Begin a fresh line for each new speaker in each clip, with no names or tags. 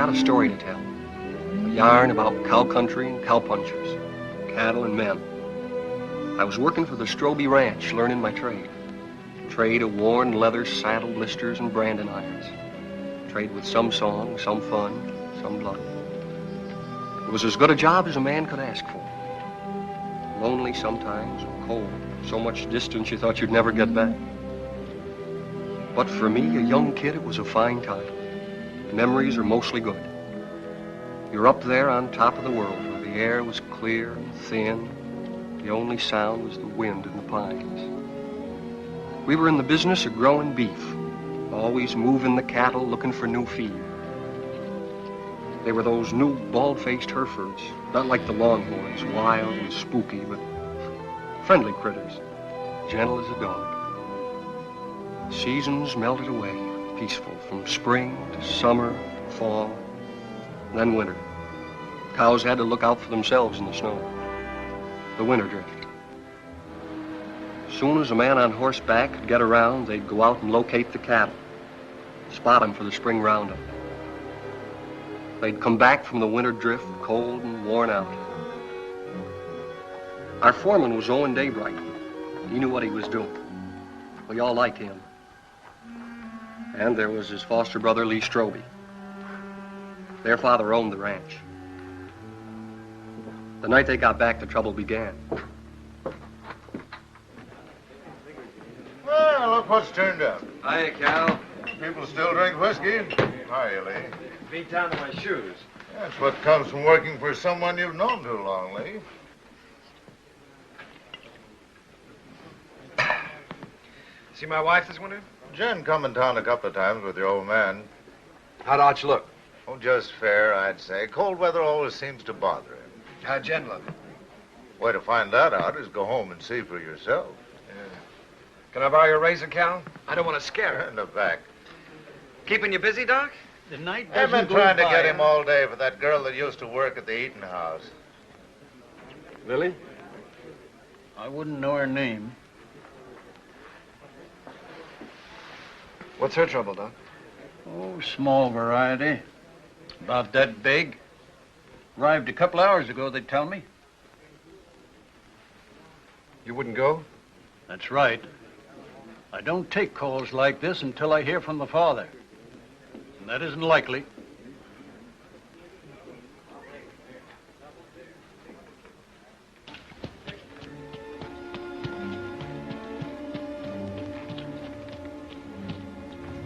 got a story to tell. A yarn about cow country and cowpunchers, cattle and men. I was working for the Stroby Ranch, learning my trade. Trade of worn leather saddle blisters and branding irons. Trade with some song, some fun, some blood. It was as good a job as a man could ask for. Lonely sometimes, and cold. So much distance you thought you'd never get back. But for me, a young kid, it was a fine time. Memories are mostly good. You're up there on top of the world where the air was clear and thin. The only sound was the wind in the pines. We were in the business of growing beef, always moving the cattle, looking for new feed. They were those new bald-faced Herefords, not like the Longhorns, wild and spooky, but friendly critters, gentle as a dog. Seasons melted away, peaceful, from spring to summer, fall, then winter. Cows had to look out for themselves in the snow. The winter drift. As soon as a man on horseback could get around, they'd go out and locate the cattle, spot them for the spring roundup. They'd come back from the winter drift, cold and worn out. Our foreman was Owen Daybright. He knew what he was doing. We all liked him. And there was his foster brother, Lee Stroby. Their father owned the ranch. The night they got back, the trouble began.
Well, look what's turned up.
Hiya, Cal.
People still drink whiskey. Hiya, Lee.
Beat down to my shoes.
That's what comes from working for someone you've known too long, Lee.
See my wife this winter?
Jen come in town a couple of times with your old man.
How'd Arch look?
Oh, just fair, I'd say. Cold weather always seems to bother him.
How'd Jen look?
Way to find that out is go home and see for yourself.
Can I borrow your razor, Cal? I don't want to scare her.
In the back.
Keeping you busy, Doc?
The night
I've
doesn't
been
go
trying to
by,
get him all day for that girl that used to work at the eating house.
Lily?
I wouldn't know her name.
What's her trouble, Doc?
Oh, small variety. About that big. Arrived a couple hours ago, they tell me.
You wouldn't go?
That's right. I don't take calls like this until I hear from the father. And that isn't likely.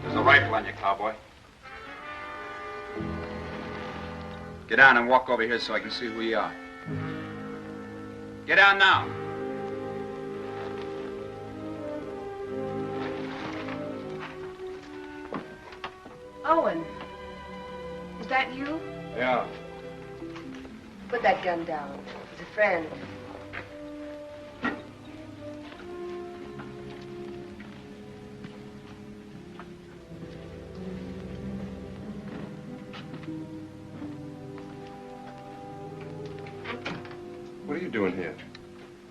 There's a rifle on you, cowboy. Get down and walk over here so I can see who you are. Get down now.
Owen, is that you?
Yeah.
Put that gun down. He's a friend.
What are you doing here?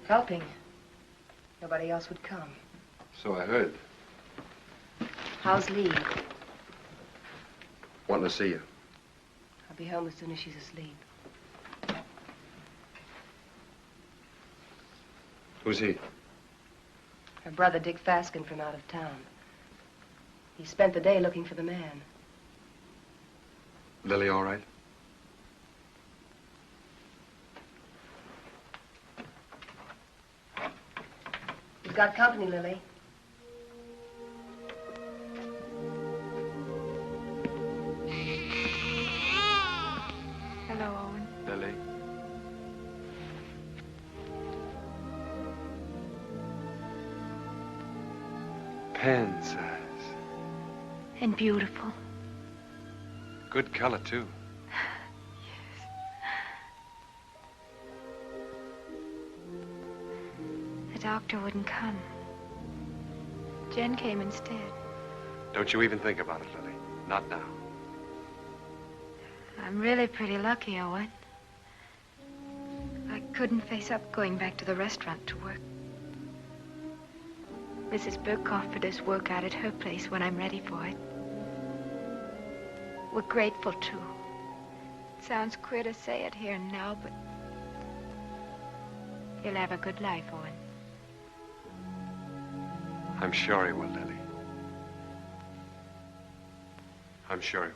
Helping. Nobody else would come.
So I heard.
How's Lee?
Wanting to see you.
I'll be home as soon as she's asleep.
Who's he?
Her brother, Dick Faskin, from out of town. He spent the day looking for the man.
Lily all right?
He's got company, Lily.
Hello, Owen.
Lily. Pen size.
And beautiful.
Good color, too.
The doctor wouldn't come. Jen came instead.
Don't you even think about it, Lily. Not now.
I'm really pretty lucky, Owen. I couldn't face up going back to the restaurant to work. Mrs. Burke offered us work out at her place when I'm ready for it. We're grateful, too. Sounds queer to say it here and now, but he'll have a good life, Owen.
I'm sure he will, Lily. I'm sure he will.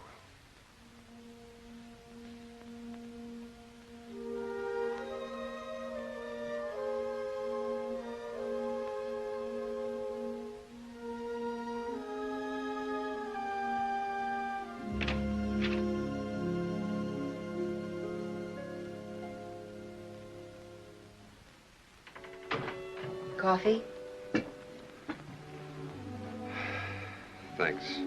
Coffee?
Thanks.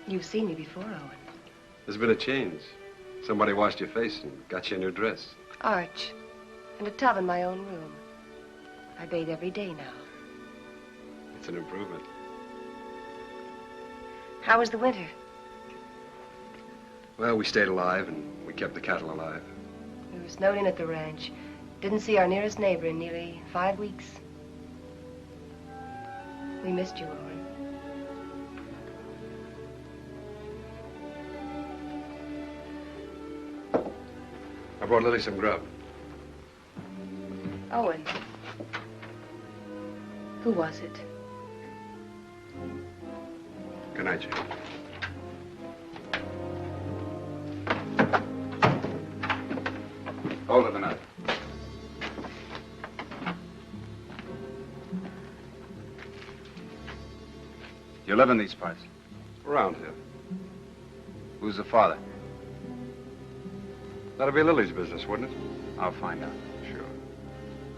You've seen me before, Owen.
There's been a change. Somebody washed your face and got you a new dress.
Arch. And a tub in my own room. I bathe every day now.
It's an improvement.
How was the winter?
Well, we stayed alive and we kept the cattle alive.
We were snowed in at the ranch. Didn't see our nearest neighbor in nearly 5 weeks. We missed you, Owen.
I brought Lily some grub.
Owen. Who was it?
Good night, Jane.
Hold it a minute. You live in these parts?
Around here.
Who's the father?
That'd be Lily's business, wouldn't it?
I'll find out.
Sure.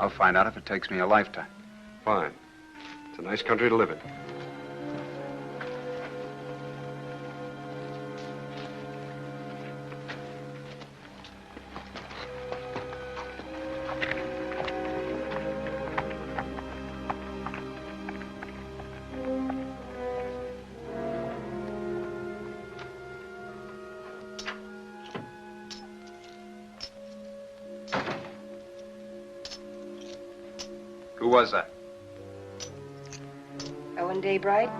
I'll find out if it takes me a lifetime.
Fine. It's a nice country to live in.
Who was that?
Owen Daybright?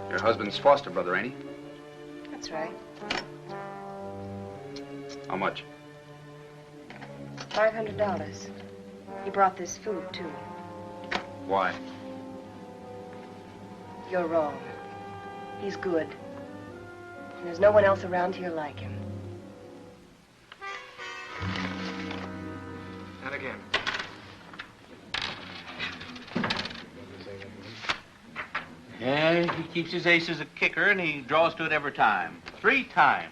Your husband's foster brother, ain't he?
That's right.
How much?
$500. He brought this food, too.
Why?
You're wrong. He's good. And there's no one else around here like him.
And again.
Yeah, he keeps his ace as a kicker, and he draws to it every time. 3 times.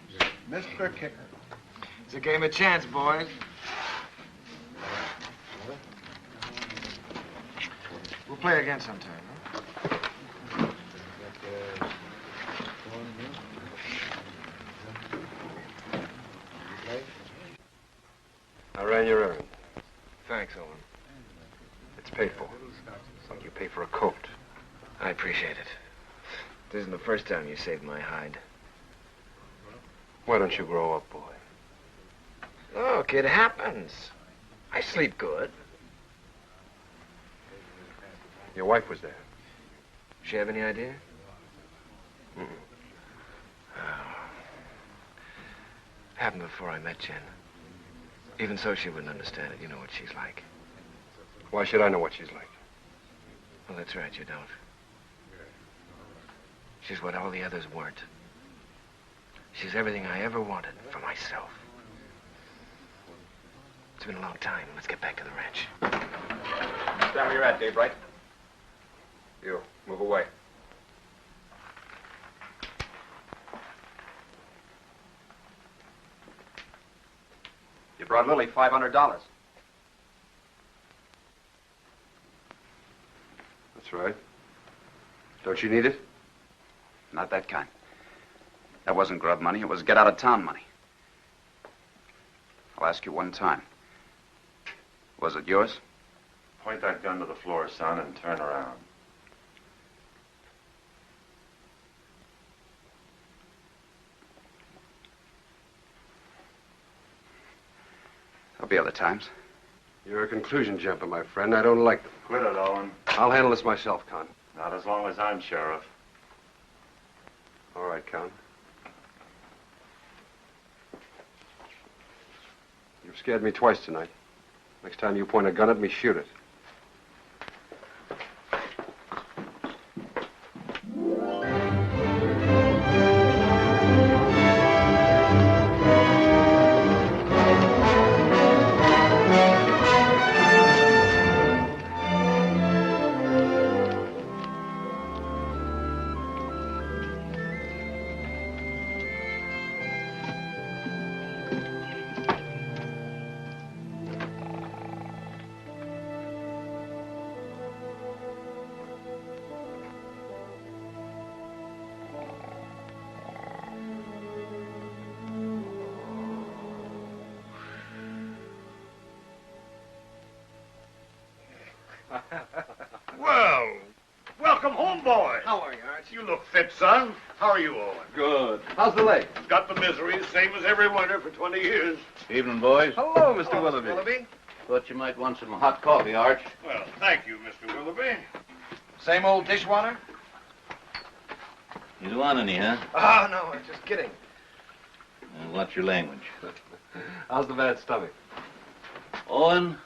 Mr. Kicker.
It's a game of chance, boys. We'll play again sometime, huh?
I ran your errand.
Thanks, Owen.
It's paid for. It's like you pay for a coat.
I appreciate it. This isn't the first time you saved my hide.
Why don't you grow up, boy?
Look, it happens. I sleep good.
Your wife was there.
She have any idea?
Mm-mm.
Happened before I met Jen. Even so, she wouldn't understand it. You know what she's like.
Why should I know what she's like?
Well, that's right, you don't. She's what all the others weren't. She's everything I ever wanted for myself. It's been a long time. Let's get back to the ranch.
Stand where you're at, Daybright.
You, move away.
You brought Lily $500.
That's right. Don't you need it?
Not that kind. That wasn't grub money. It was get-out-of-town money. I'll ask you one time. Was it yours?
Point that gun to the floor, son, and turn around.
There'll be other times.
You're a conclusion jumper, my friend. I don't like them.
Quit it, Owen.
I'll handle this myself, Con.
Not as long as I'm sheriff.
All right, Con. You've scared me twice tonight. Next time you point a gun at me, shoot it.
Well, welcome home, boy.
How are you, Arch?
You look fit, son. How are you, Owen?
Good.
How's the leg?
Got the misery, same as every winter for 20 years.
Evening, boys.
Hello, Mr. Willoughby.
Willoughby?
Thought you might want some hot coffee, Arch.
Well, thank you, Mr. Willoughby.
Same old dishwater?
You don't want any, huh?
Oh, no, I'm just kidding.
Watch your language.
How's the bad stomach?
Owen,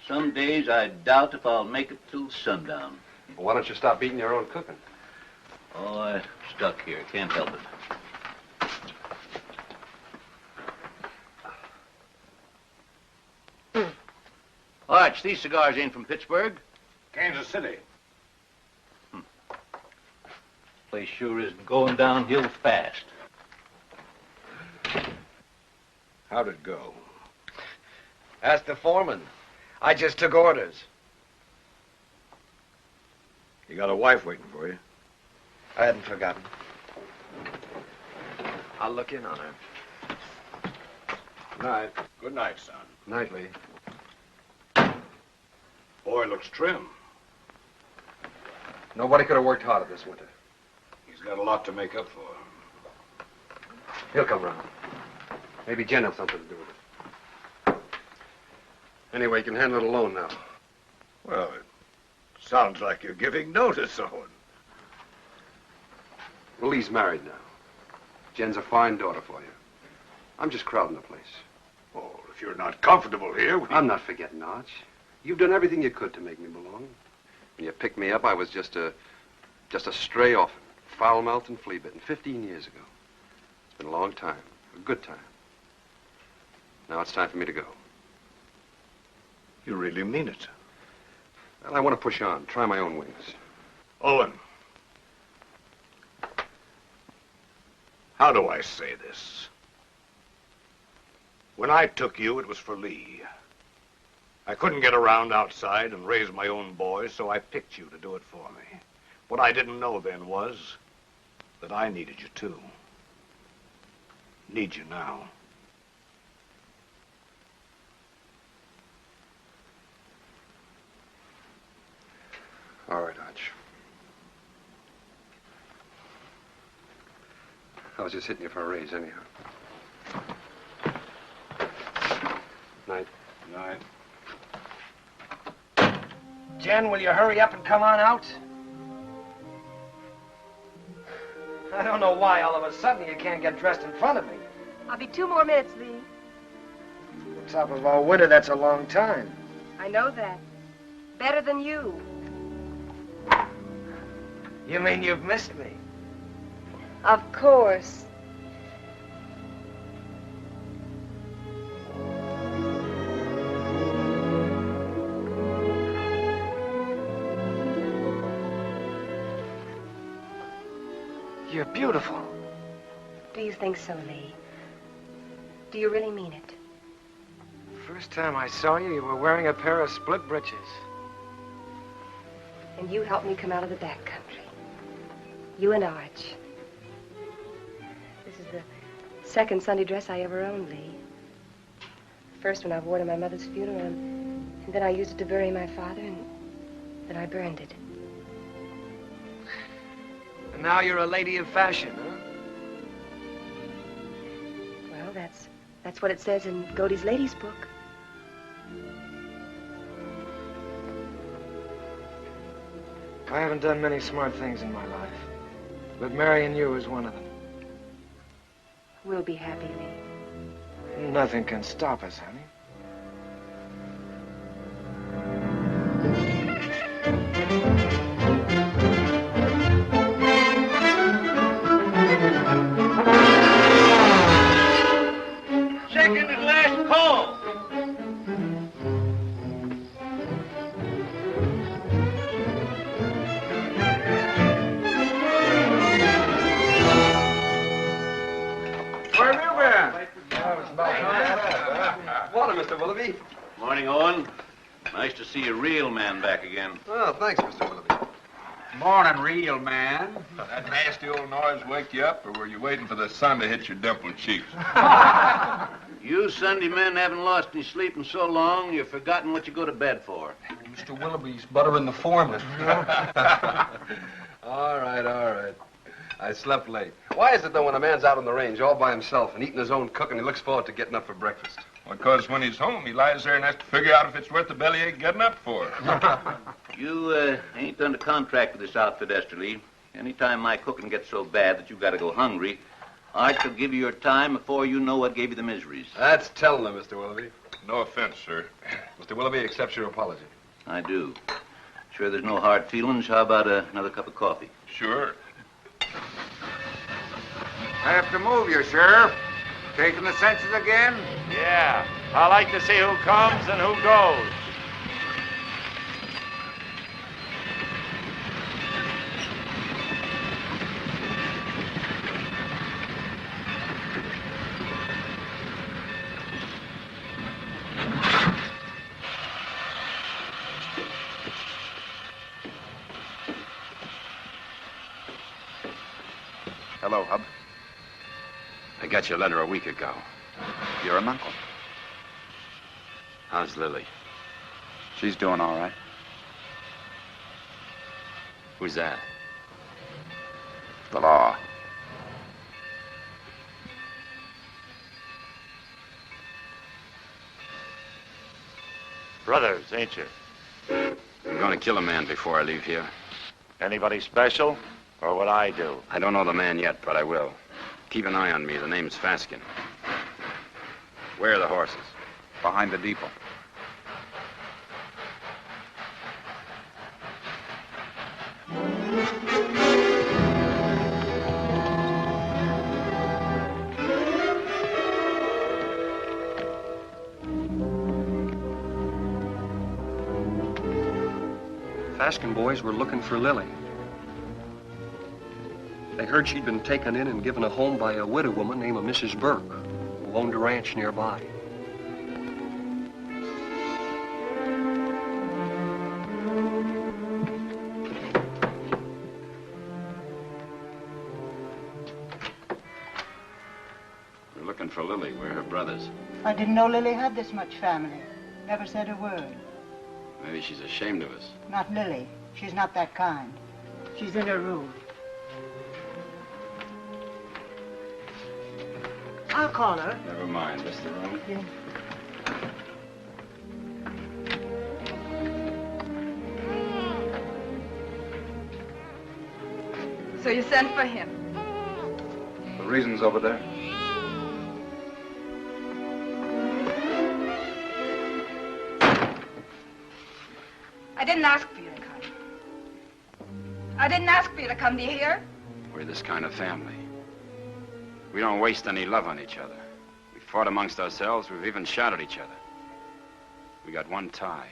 some days I doubt if I'll make it till sundown.
Well, why don't you stop eating your own cooking?
Oh, I'm stuck here. Can't help it. Arch, these cigars ain't from Pittsburgh.
Kansas City.
Place sure is going downhill fast.
How'd it go?
Ask the foreman. I just took orders.
You got a wife waiting for you.
I hadn't forgotten. I'll look in on her.
Night.
Good night, son.
Nightly.
Boy looks trim.
Nobody could have worked harder this winter.
He's got a lot to make up for.
He'll come round. Maybe Jen has something to do with it. Anyway, you can handle it alone now.
Well, it sounds like you're giving notice, Owen.
Well, Lee's married now. Jen's a fine daughter for you. I'm just crowding the place.
Oh, if you're not comfortable here,
I'm not forgetting, Arch. You've done everything you could to make me belong. When you picked me up, I was just a stray orphan, foul-mouthed and flea-bitten, 15 years ago. It's been a long time, a good time. Now it's time for me to go.
You really mean it.
Well, I want to push on, try my own wings.
Owen. How do I say this? When I took you, it was for Lee. I couldn't get around outside and raise my own boys, so I picked you to do it for me. What I didn't know then was that I needed you too. Need you now.
All right, Arch. I was just hitting you for a raise, anyhow. Night.
Night.
Jen, will you hurry up and come on out? I don't know why all of a sudden you can't get dressed in front of me.
I'll be 2 more minutes, Lee.
On top of all winter, that's a long time.
I know that. Better than you.
You mean you've missed me?
Of course.
You're beautiful.
Do you think so, Lee? Do you really mean it?
First time I saw you, you were wearing a pair of split breeches.
And you helped me come out of the back country. You and Arch. This is the second Sunday dress I ever owned, Lee. First one I wore to my mother's funeral, and then I used it to bury my father, and then I burned it.
And now you're a lady of fashion, huh?
Well, that's what it says in Godey's Ladies' Book.
I haven't done many smart things in my life, but marrying you is one of them.
We'll be happy, Lee.
Nothing can stop us, honey.
Second and last call.
Where have you been?
Morning, Mr. Willoughby.
Morning, Owen. Nice to see a real man back again.
Oh, thanks, Mr. Willoughby.
Morning, real man. That nasty old noise wake you up, or were you waiting for the sun to hit your dimpled cheeks?
You Sunday men haven't lost any sleep in so long, you've forgotten what you go to bed for.
Mr. Willoughby's buttering the foreman.
All right. I slept late. Why is it, though, when a man's out on the range all by himself and eating his own cooking, he looks forward to getting up for breakfast?
Because when he's home, he lies there and has to figure out if it's worth the bellyache getting up for.
You ain't under contract with this outfit, Esterly. Anytime my cooking gets so bad that you've got to go hungry, Art shall give you your time before you know what gave you the miseries.
That's telling them, Mr. Willoughby.
No offense, sir.
Mr. Willoughby accepts your apology.
I do. Sure there's no hard feelings. How about another cup of coffee?
Sure.
I have to move you, Sheriff. Taking the census again?
Yeah. I like to see who comes and who goes.
Hello, Hub. I got your letter a week ago. You're an uncle. How's Lily? She's doing all right. Who's that? The law.
Brothers, ain't you?
I'm going to kill a man before I leave here.
Anybody special? Or what I do?
I don't know the man yet, but I will. Keep an eye on me. The name's Faskin. Where are the horses? Behind the depot.
Faskin boys were looking for Lily. They heard she'd been taken in and given a home by a widow woman named Mrs. Burke, who owned a ranch nearby.
We're looking for Lily. We're her brothers.
I didn't know Lily had this much family. Never said a word.
Maybe she's ashamed of us.
Not Lily. She's not that kind. She's in her room. I'll call her.
Never mind. This the room?
Yeah.
So you sent for him?
The reason's over there.
I didn't ask for you to come. I didn't ask for you to come. Do you hear?
We're this kind of family. We don't waste any love on each other. We fought amongst ourselves. We've even shot at each other. We got one tie.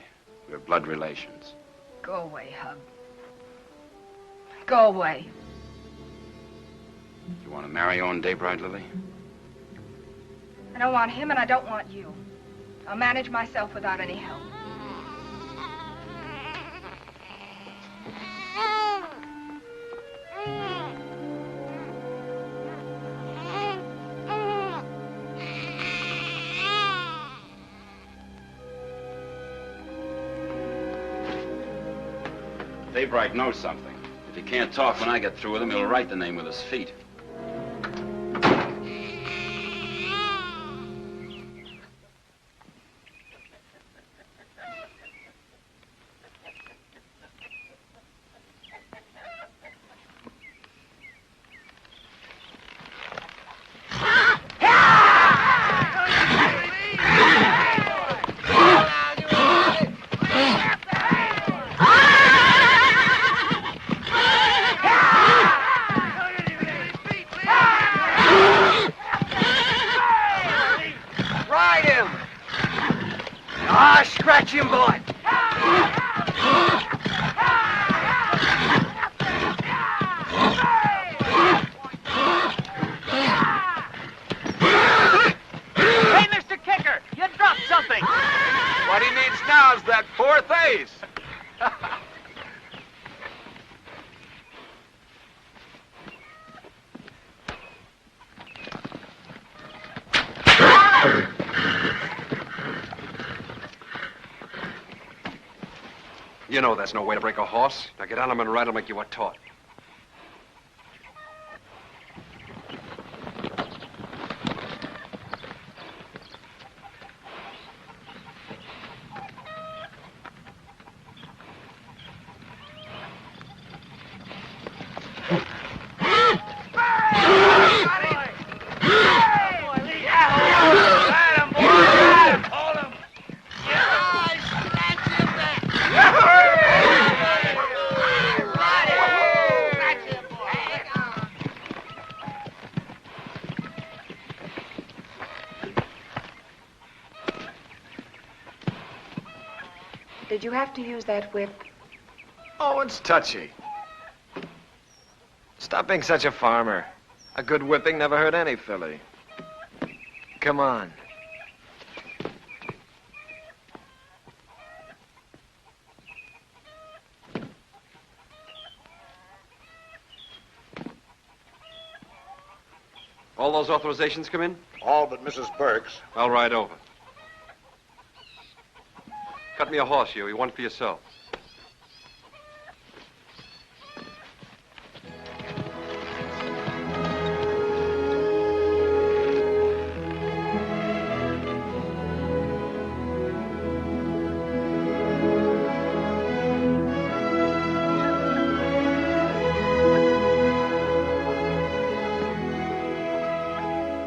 We're blood relations.
Go away, Hub. Go away.
You want to marry Owen Daybright, Lily?
I don't want him and I don't want you. I'll manage myself without any help.
Daybright knows something. If he can't talk when I get through with him, he'll write the name with his feet.
him, boy!
Hey, Mr. Kicker, you dropped something.
What he needs now is that fourth ace.
You know that's no way to break a horse. Now get on him and ride him like you were taught.
Did you have to use that whip?
Oh, it's touchy. Stop being such a farmer. A good whipping never hurt any filly. Come on.
All those authorizations come in?
All but Mrs. Burke's.
I'll ride over. Cut me a horse, Huey. One for yourself.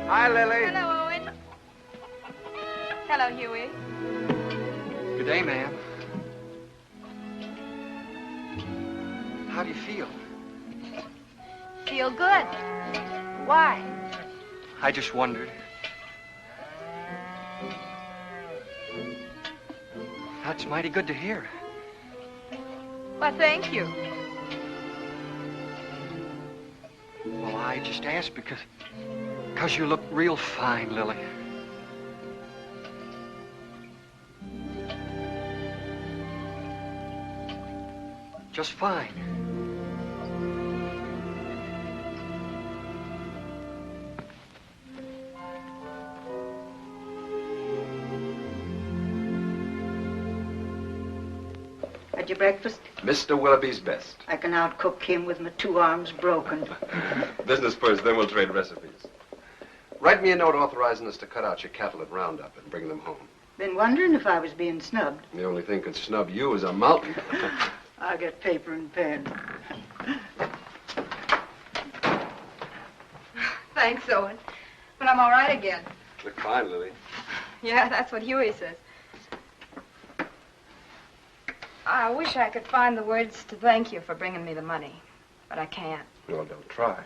Hi, Lily.
Hello, Owen. Hello, Huey.
Good day, ma'am. How do you feel?
Feel good. Why?
I just wondered. That's mighty good to hear.
Well, thank you.
Well, I just asked because you look real fine, Lily. Just fine.
Had your breakfast?
Mr. Willoughby's best.
I can outcook him with my 2 arms broken.
Business first, then we'll trade recipes. Write me a note authorizing us to cut out your cattle at Roundup and bring them home.
Been wondering if I was being snubbed.
The only thing could snub you is a mountain.
I'll get paper and pen.
Thanks, Owen. But I'm all right again.
Look fine, Lily.
Yeah, that's what Huey says. I wish I could find the words to thank you for bringing me the money, but I can't.
Well, don't try.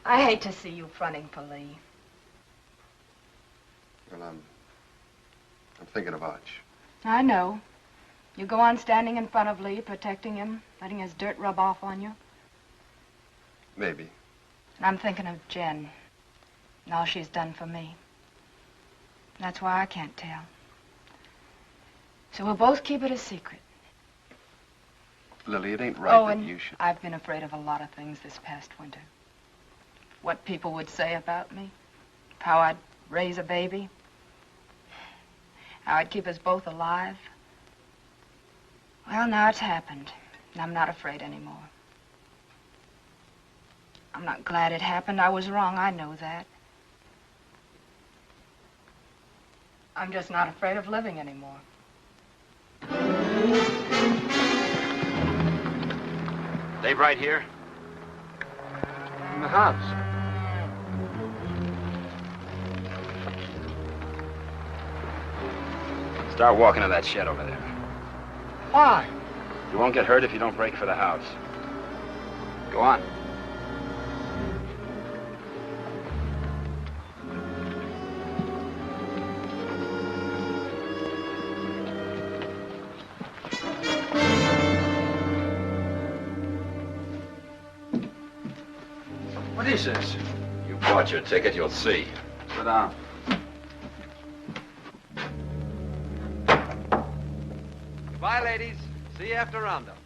I hate to see you fronting for Lee.
Well, I'm thinking of Arch.
I know. You go on standing in front of Lee, protecting him, letting his dirt rub off on you.
Maybe.
And I'm thinking of Jen and all she's done for me. That's why I can't tell. So we'll both keep it a secret.
Lily, it ain't right
Owen,
that you should...
I've been afraid of a lot of things this past winter. What people would say about me, how I'd raise a baby, how I'd keep us both alive. Well, now it's happened, and I'm not afraid anymore. I'm not glad it happened. I was wrong, I know that. I'm just not afraid of living anymore.
Dave right here?
In the house.
Start walking to that shed over there.
Why?
You won't get hurt if you don't break for the house. Go on.
Jesus.
You bought your ticket, you'll see.
Sit down.
Goodbye, ladies. See you after roundup.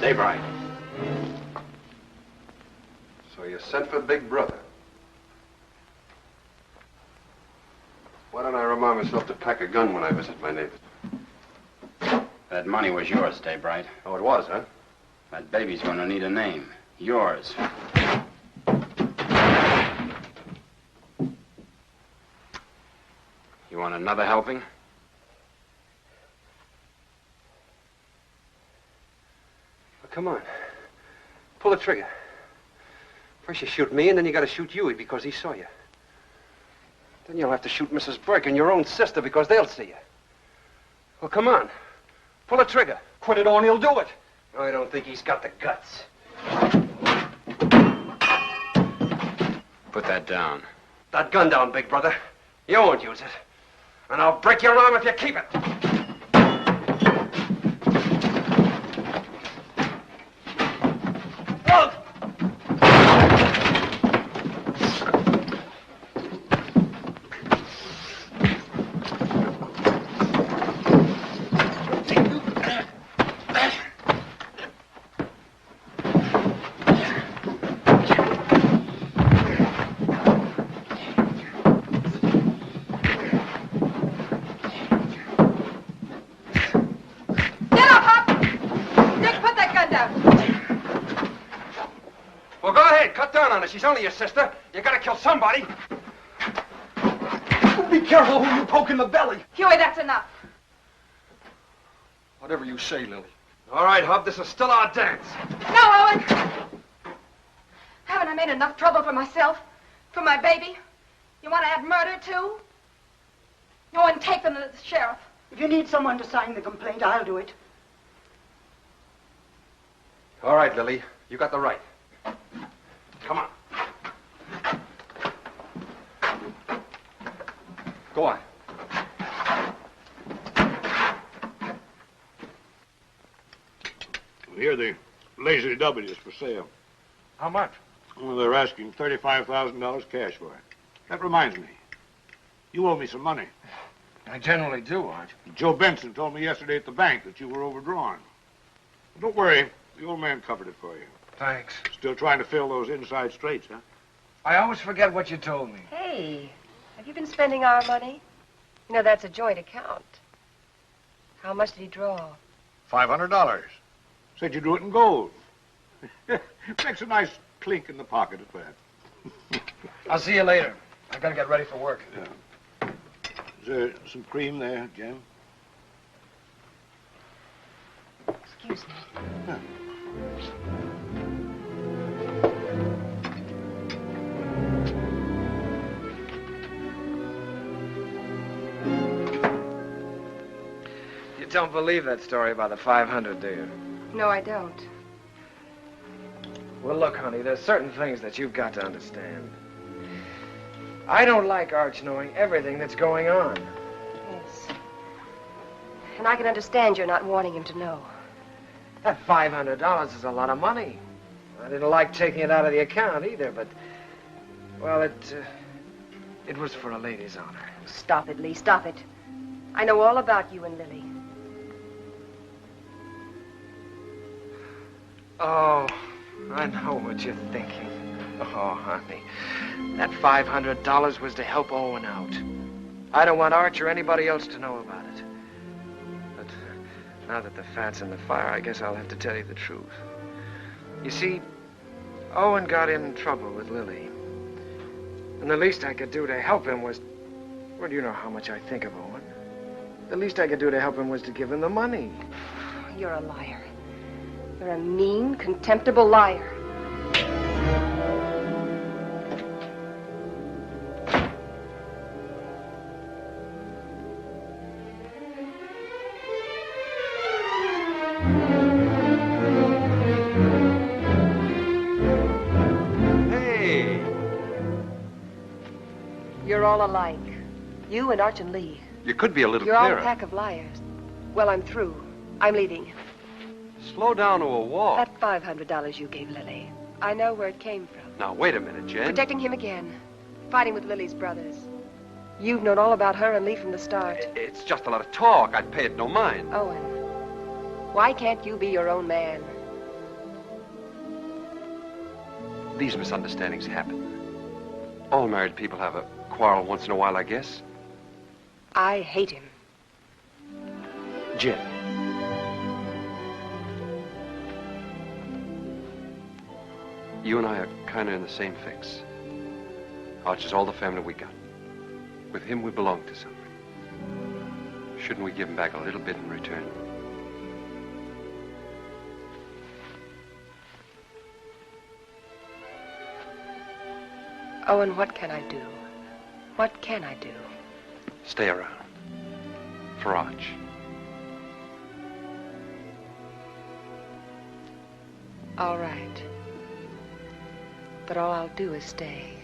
Daybright.
So you sent for Big Brother. Why don't I remind myself to pack a gun when I visit my neighbors?
That money was yours, Daybright.
Oh, it was, huh?
That baby's gonna need a name. Yours. You want another helping?
Well, come on. Pull the trigger. First you shoot me, and then you gotta shoot Huey because he saw you. Then you'll have to shoot Mrs. Burke and your own sister because they'll see you. Well, come on. Pull the trigger.
Quit it or he'll do it.
I don't think he's got the guts.
Put that down.
That gun down, Big Brother. You won't use it. And I'll break your arm if you keep it. Well, go ahead. Cut down on her. She's only your sister. You gotta kill somebody.
Be careful who you poke in the belly.
Huey, that's enough.
Whatever you say, Lily.
All right, Hub, this is still our dance.
No, Owen! Haven't I made enough trouble for myself? For my baby? You want to add murder, too? Owen, take them to the sheriff.
If you need someone to sign the complaint, I'll do it.
All right, Lily. You got the right. Come on. Go on.
Here, the Lazy W is for sale.
How much?
Well, they're asking $35,000 cash for it. That reminds me. You owe me some money.
I generally do, Arch.
Joe Benson told me yesterday at the bank that you were overdrawn. Don't worry. The old man covered it for you.
Thanks.
Still trying to fill those inside straights, huh?
I always forget what you told me.
Hey, have you been spending our money? You know, that's a joint account. How much did he draw?
$500. Said you drew it in gold. Makes a nice clink in the pocket at that.
I'll see you later. I gotta get ready for work.
Yeah. Is there some cream there, Jim?
Excuse me.
Yeah.
You don't believe that story about the 500, do you?
No, I don't.
Well, look, honey, there's certain things that you've got to understand. I don't like Arch knowing everything that's going on.
Yes. And I can understand you're not wanting him to know.
That $500 is a lot of money. I didn't like taking it out of the account either, but, well, it was for a lady's honor.
Stop it, Lee, stop it. I know all about you and Lily.
Oh, I know what you're thinking. Oh, honey, that $500 was to help Owen out. I don't want Arch or anybody else to know about it. But now that the fat's in the fire, I guess I'll have to tell you the truth. You see, Owen got in trouble with Lily. And the least I could do to help him was... Well, you know how much I think of Owen. The least I could do to help him was to give him the money.
You're a liar. You're a mean, contemptible liar.
Hey!
You're all alike. You and Arch and Lee.
You could be a little
You're all
clearer.
a pack of liars. Well, I'm through. I'm leaving.
Slow down to a walk.
That $500 you gave Lily, I know where it came from.
Now, wait a minute, Jen.
Protecting him again. Fighting with Lily's brothers. You've known all about her and Lee from the start.
It's just a lot of talk. I'd pay it no mind.
Owen, why can't you be your own man?
These misunderstandings happen. All married people have a quarrel once in a while, I guess.
I hate him.
Jen. You and I are kind of in the same fix. Arch is all the family we got. With him, we belong to something. Shouldn't we give him back a little bit in return?
Owen, what can I do? What can I do?
Stay around. For Arch.
All right. But all I'll do is stay.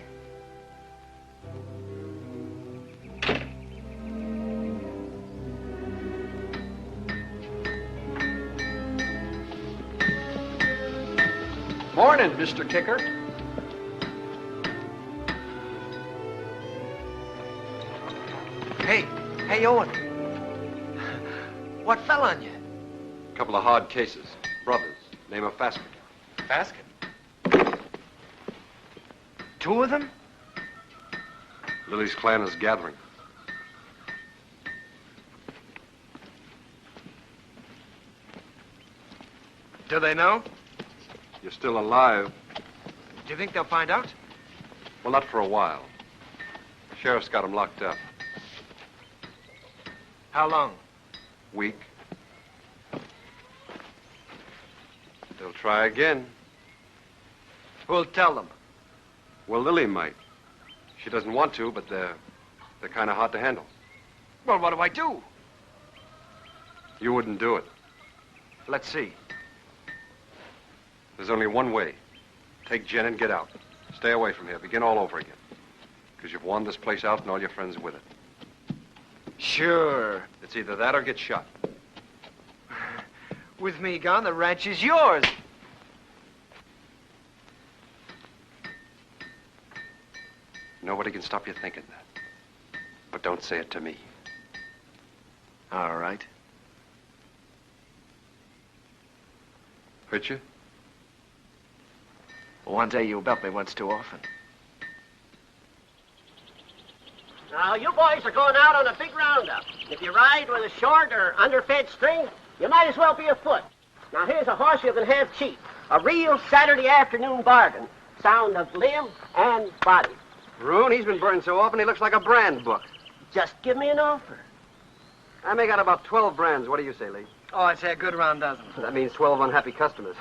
Morning, Mr. Kicker.
Hey, Owen. What fell on you?
A couple of hard cases. Brothers. Name of Fasken.
Fasken? Two of them?
Lily's clan is gathering.
Do they know?
You're still alive.
Do you think they'll find out?
Well, not for a while. Sheriff's got him locked up.
How long?
Week. They'll try again.
Who'll tell them?
Well, Lily might. She doesn't want to, but they're kind of hard to handle.
Well, what do I do?
You wouldn't do it.
Let's see.
There's only one way. Take Jen and get out. Stay away from here. Begin all over again. Because you've won this place out and all your friends with it.
Sure.
It's either that or get shot.
With me gone, the ranch is yours.
Nobody can stop you thinking that. But don't say it to me.
All right.
Hurt you?
One day you'll belt me once too often.
Now, you boys are going out on a big roundup. If you ride with a short or underfed string, you might as well be afoot. Now, here's a horse you can have cheap. A real Saturday afternoon bargain. Sound of limb and body.
Rune, he's been burned so often he looks like a brand book.
Just give me an offer.
I make out about 12 brands. What do you say, Lee?
Oh, I'd say a good round dozen.
That means 12 unhappy customers.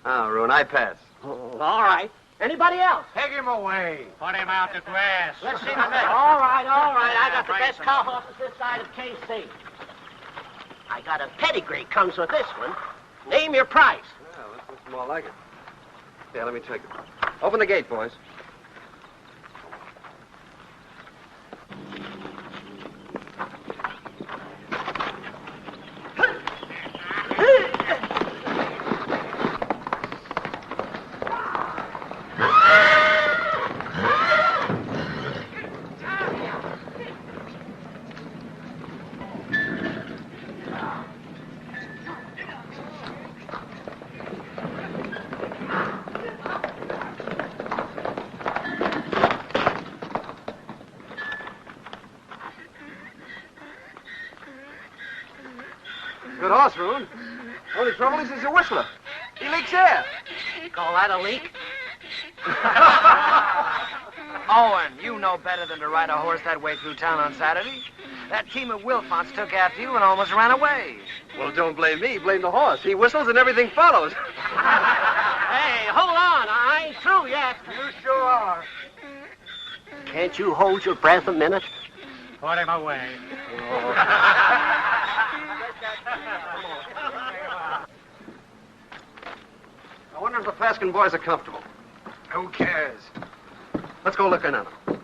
Oh, Rune, I pass.
All right. Anybody else?
Take him away.
Put him out to grass.
Let's see the next. All right. I got the best cow horses this side of KC. I got a pedigree comes with this one. Name your price.
Well, this looks more like it. Yeah, let me take it. Open the gate, boys. Good horse, Rune. Only trouble is he's a whistler. He leaks air.
Call that a leak?
Owen, you know better than to ride a horse that way through town on Saturday. That team of Wilfonts took after you and almost ran away.
Well, don't blame me. Blame the horse. He whistles and everything follows.
Hey, hold on. I ain't through yet.
You sure are.
Can't you hold your breath a minute?
Put him away.
I wonder if the Fasken boys are comfortable.
Who cares?
Let's go look in on them.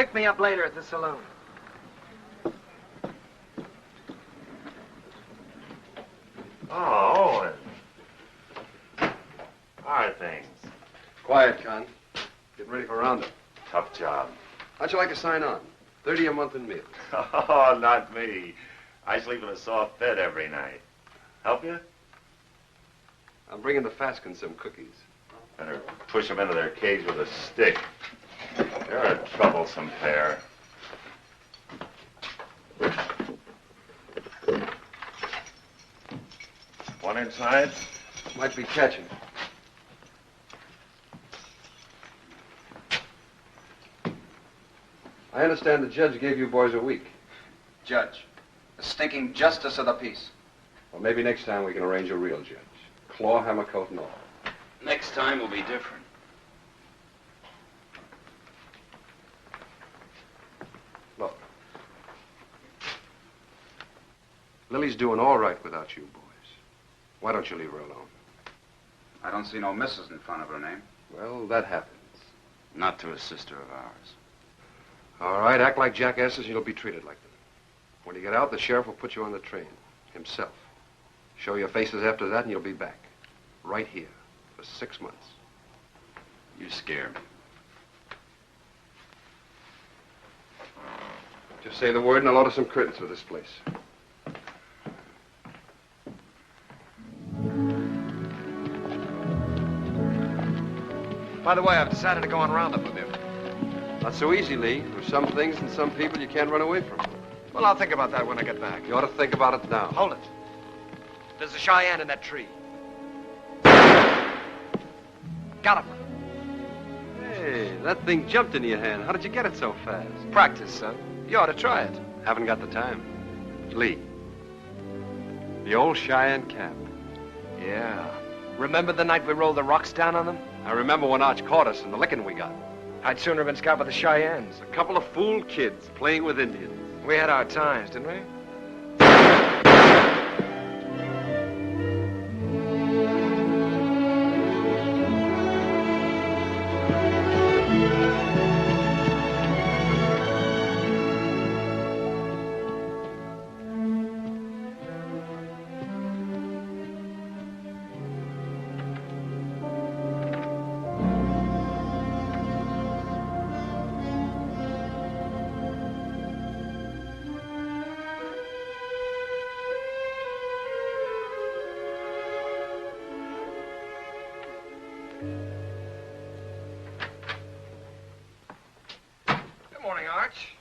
Pick me up later at the saloon.
Oh, Owen. How are things?
Quiet, Con. Getting ready for roundup.
Tough job.
How'd you like to sign on? 30 a month in meals.
Oh, not me. I sleep in a soft bed every night. Help you?
I'm bringing the Faskins some cookies.
Better push them into their cage with a stick. They're a troublesome pair. One inside?
Might be catching. I understand the judge gave you boys a week.
Judge, the stinking justice of the peace.
Well, maybe next time we can arrange a real judge. Claw, hammer, coat, and all.
Next time will be different.
Look. Lily's doing all right without you boys. Why don't you leave her alone?
I don't see no missus in front of her name.
Well, that happens.
Not to a sister of ours.
All right, act like jackasses and you'll be treated like them. When you get out, the sheriff will put you on the train. Himself. Show your faces after that and you'll be back. Right here. For 6 months.
You scare me.
Just say the word and I'll order some curtains for this place.
By the way, I've decided to go on roundup with you.
Not so easy, Lee. There's some things and some people you can't run away from.
Well, I'll think about that when I get back.
You ought to think about it now.
Hold it. There's a Cheyenne in that tree. Got him.
Hey, that thing jumped into your hand. How did you get it so fast?
Practice, son. You ought to try it.
Haven't got the time. Lee. The old Cheyenne cap.
Yeah. Remember the night we rolled the rocks down on them?
I remember when Arch caught us and the licking we got.
I'd sooner have been scalped by the Cheyennes.
A couple of fool kids playing with Indians.
We had our times, didn't we?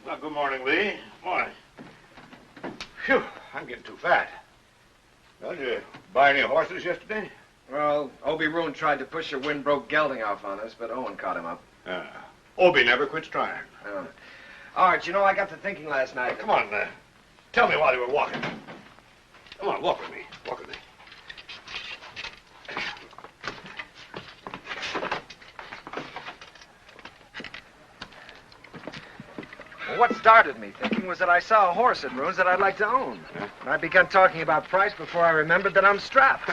Well, good morning, Lee. Morning. Phew, I'm getting too fat. Well, did you buy any horses yesterday?
Well, Obie Roon tried to push a wind-broke gelding off on us, but Owen caught him up.
Obie never quits trying.
Art, you know, I got to thinking last night.
Come on, tell me while you were walking. Come on, walk with me. Walk with me.
Well, what started me thinking was that I saw a horse at Roon's that I'd like to own. And I began talking about price before I remembered that I'm strapped.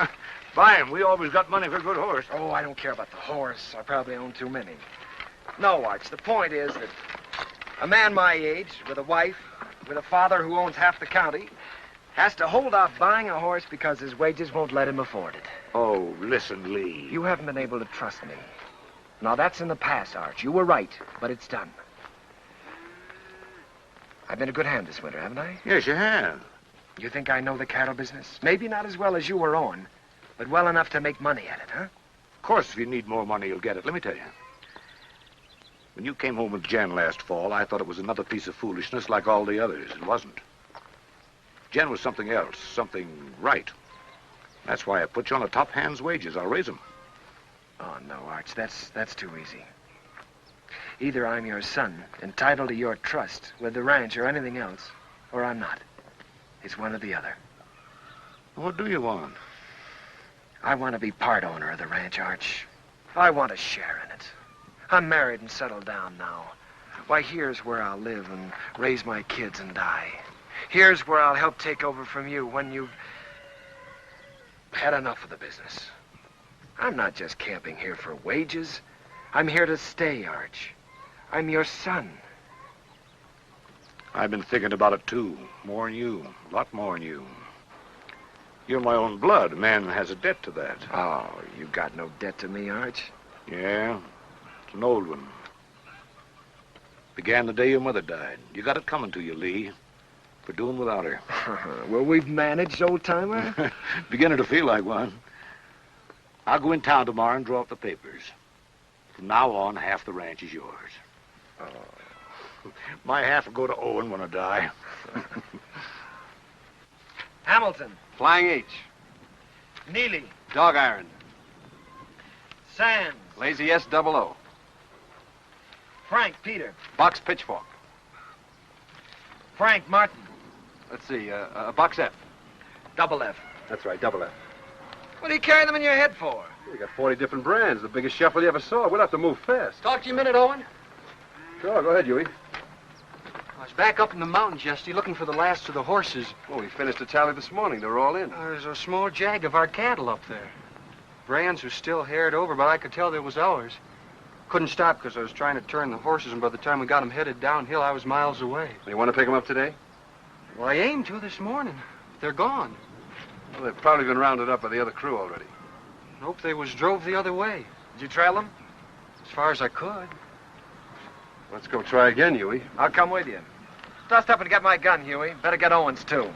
Buy him. We always got money for a good horse.
Oh, I don't care about the horse. I probably own too many. No, Arch, the point is that a man my age, with a wife, with a father who owns half the county, has to hold off buying a horse because his wages won't let him afford it.
Oh, listen, Lee.
You haven't been able to trust me. Now, that's in the past, Arch. You were right, but it's done. I've been a good hand this winter, haven't I?
Yes, you have.
You think I know the cattle business? Maybe not as well as you or Owen, but well enough to make money at it, huh?
Of course, if you need more money, you'll get it. Let me tell you. When you came home with Jen last fall, I thought it was another piece of foolishness like all the others. It wasn't. Jen was something else, something right. That's why I put you on a top hand's wages. I'll raise them.
Oh, no, Arch, that's too easy. Either I'm your son, entitled to your trust with the ranch or anything else, or I'm not. It's one or the other.
What do you want?
I want to be part owner of the ranch, Arch. I want a share in it. I'm married and settled down now. Why, here's where I'll live and raise my kids and die. Here's where I'll help take over from you when you've had enough of the business. I'm not just camping here for wages. I'm here to stay, Arch. I'm your son.
I've been thinking about it, too. More than you. A lot more than you. You're my own blood. A man has a debt to that.
Oh, you got no debt to me, Arch.
Yeah, it's an old one. Began the day your mother died. You got it coming to you, Lee, for doing without her.
Well, we've managed, old-timer.
Beginning to feel like one. I'll go in town tomorrow and draw up the papers. From now on, half the ranch is yours. Oh. My half will go to Owen when I die.
Hamilton.
Flying H.
Neely.
Dog Iron.
Sands.
Lazy S-00.
Frank Peter.
Box Pitchfork.
Frank Martin.
Let's see, Box F.
Double F.
That's right, double F.
What do you carry them in your head for?
We got 40 different brands. The biggest shuffle you ever saw. We'll have to move fast.
Talk to you a minute, Owen.
Sure, go ahead, Huey.
I was back up in the mountains yesterday looking for the last of the horses.
Oh, we finished the tally this morning. They're all in.
There's a small jag of our cattle up there. Brands were still haired over, but I could tell they was ours. Couldn't stop because I was trying to turn the horses, and by the time we got them headed downhill, I was miles away.
You want to pick them up today?
Well, I aimed to this morning. But they're gone.
Well, they've probably been rounded up by the other crew already.
Nope, they was drove the other way.
Did you trail them?
As far as I could.
Let's go try again, Huey.
I'll come with you. Dust up and get my gun, Huey. Better get Owen's, too.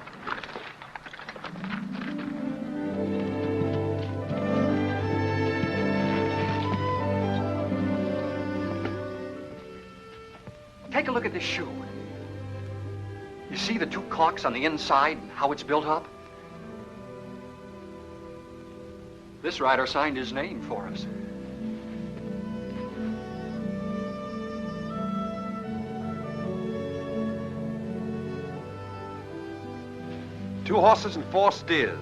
Take a look at this shoe. You see the two caulks on the inside and how it's built up? This rider signed his name for us.
Two horses and 4 steers.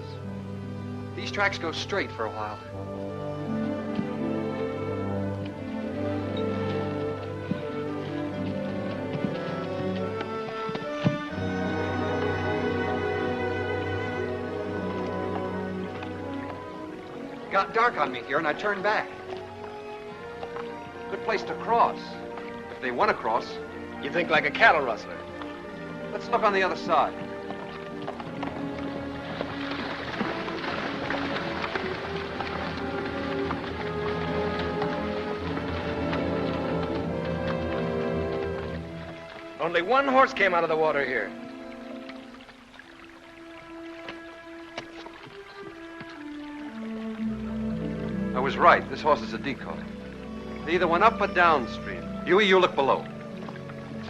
These tracks go straight for a while. It got dark on me here, and I turned back. Good place to cross. If they want to cross.
You think like a cattle rustler.
Let's look on the other side.
Only one horse came out of the water here.
I was right. This horse is a decoy. They either went up or downstream. Huey, you look below.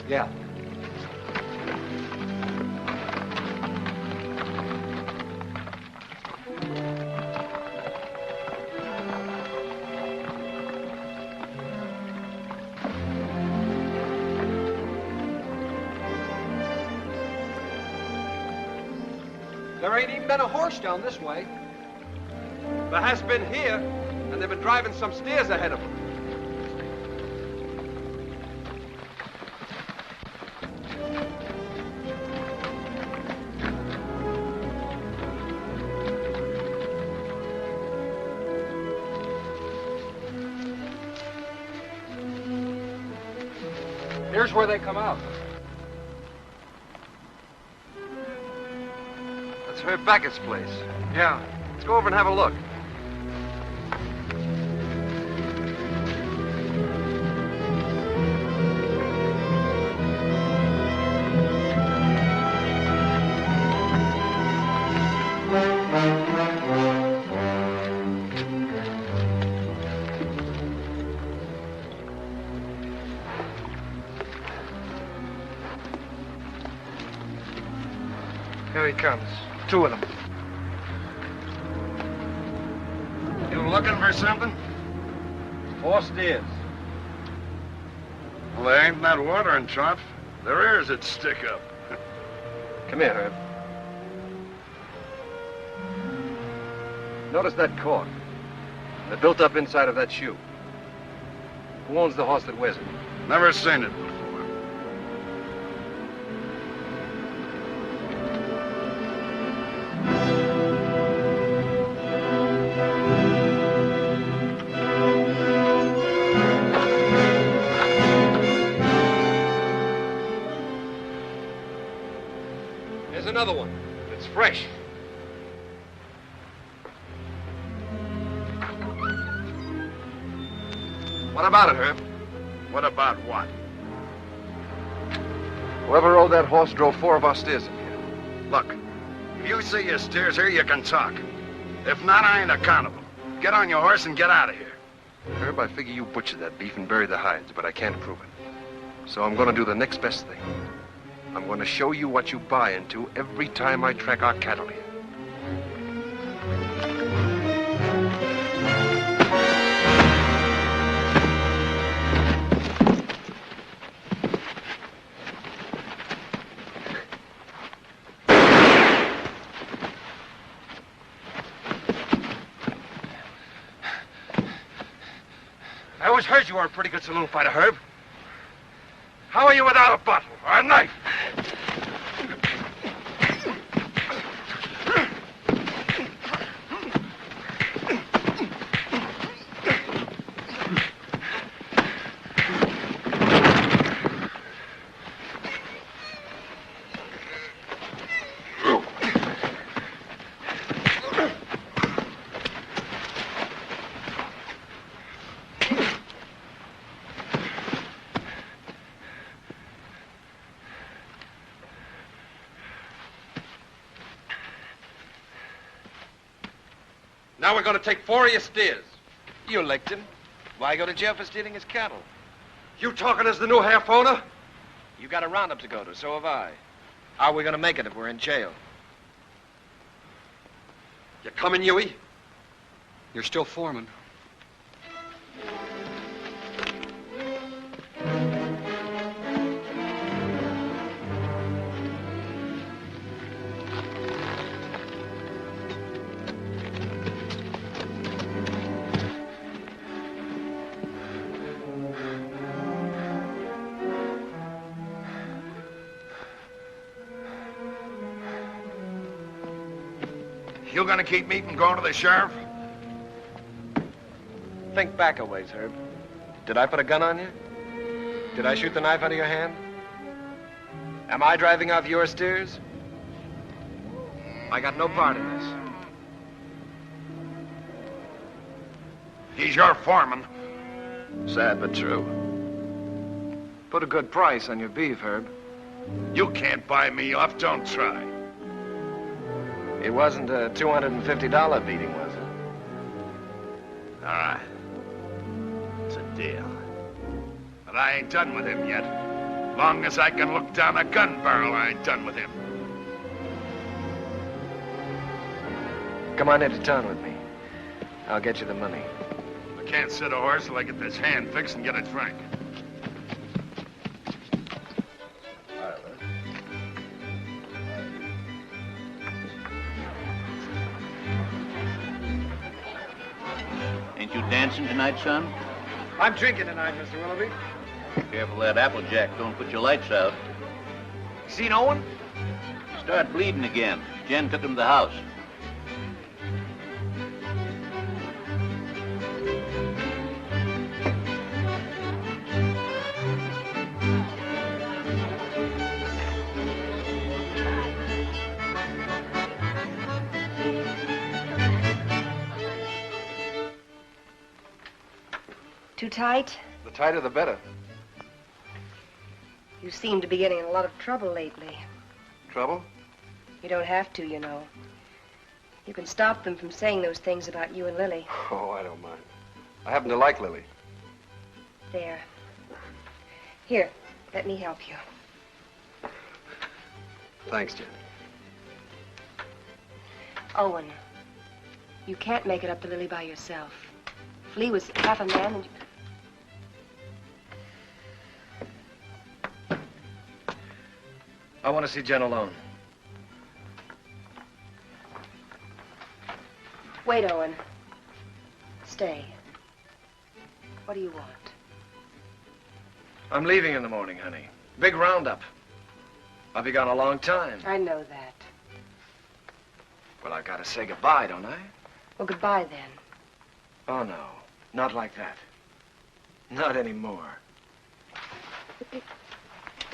Yeah. There ain't even been a horse down this way.
There has been here, and they've been driving some steers ahead of them.
Here's where they come out.
That's Herb Beckett's place.
Yeah.
Let's go over and have a look.
Here he comes. 2 of them.
You looking for something?
4 steers.
Well, there ain't that watering trough. Their ears would stick up.
Come here, Herb. Notice that cork. They're built up inside of that shoe. Who owns the horse that wears it?
Never seen it before.
another one.
It's fresh.
What about it, Herb?
What about what?
Whoever rode that horse drove 4 of our steers in here.
Look, if you see your steers here, you can talk. If not, I ain't accountable. Get on your horse and get out of here.
Herb, I figure you butchered that beef and buried the hides, but I can't prove it. So I'm going to do the next best thing. I'm going to show you what you buy into every time I track our cattle here.
I always heard you were a pretty good saloon fighter, Herb. How are you without a bottle or a knife?
Now we're going to take 4 of your steers.
You licked him. Why go to jail for stealing his cattle?
You talking as the new half owner?
You got a roundup to go to, so have I. How are we going to make it if we're in jail?
You coming, Huey?
You're still foreman.
You gonna keep me from going to the sheriff?
Think back a ways, Herb. Did I put a gun on you? Did I shoot the knife out of your hand? Am I driving off your steers? I got no part in this.
He's your foreman.
Sad but true. Put a good price on your beef, Herb.
You can't buy me off, don't try.
It wasn't a $250 beating, was it?
All right. It's a deal. But I ain't done with him yet. Long as I can look down a gun barrel, I ain't done with him.
Come on into town with me. I'll get you the money.
I can't sit a horse till I get this hand fixed and get a drink.
Ain't you dancing tonight, son?
I'm drinking tonight, Mr. Willoughby.
Careful of that Applejack. Don't put your lights out.
Seen Owen?
Start bleeding again. Jen took him to the house.
Too tight?
The tighter, the better.
You seem to be getting in a lot of trouble lately.
Trouble?
You don't have to, you know. You can stop them from saying those things about you and Lily.
Oh, I don't mind. I happen to like Lily.
There. Here, let me help you.
Thanks, Jen.
Owen, you can't make it up to Lily by yourself. Flea was half a man and...
I want to see Jen alone.
Wait, Owen. Stay. What do you want?
I'm leaving in the morning, honey. Big roundup. I'll be gone a long time.
I know that.
Well, I've got to say goodbye, don't I?
Well, goodbye then.
Oh, no. Not like that. Not anymore.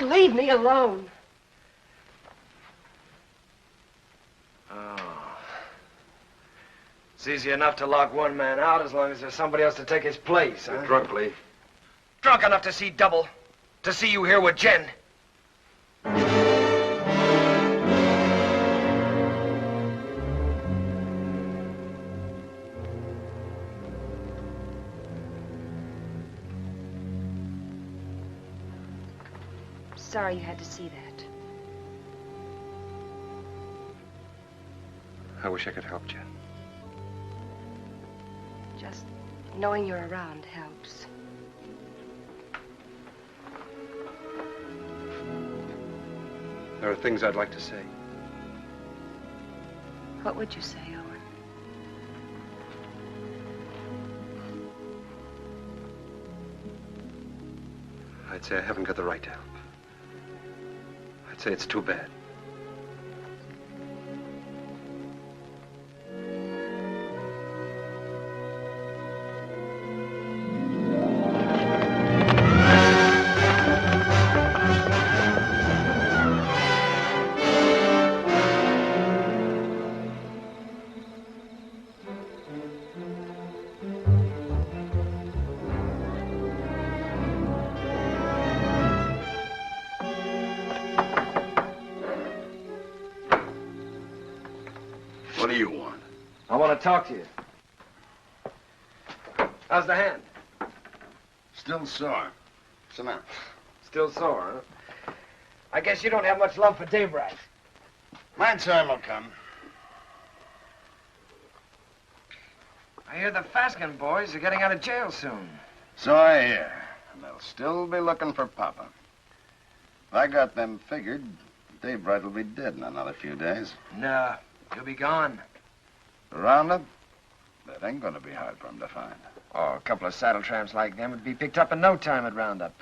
Leave me alone.
Oh. It's easy enough to lock one man out as long as there's somebody else to take his place, huh?
You're drunk, Lee.
Drunk enough to see double. To see you here with Jen.
Sorry you had to see that.
I wish I could help you.
Just knowing you're around helps.
There are things I'd like to say.
What would you say, Owen?
I'd say I haven't got the right to help. I'd say it's too bad.
What do you want?
I want to talk to you. How's the hand?
Still sore. Sit down.
Still sore, huh? I guess you don't have much love for Daybright.
My time will come.
I hear the Faskin boys are getting out of jail soon.
So I hear. And they'll still be looking for Papa. If I got them figured, Daybright will be dead in another few days.
No, he'll be gone.
The roundup? That ain't gonna be hard for him to find.
Oh, a couple of saddle tramps like them would be picked up in no time at roundup.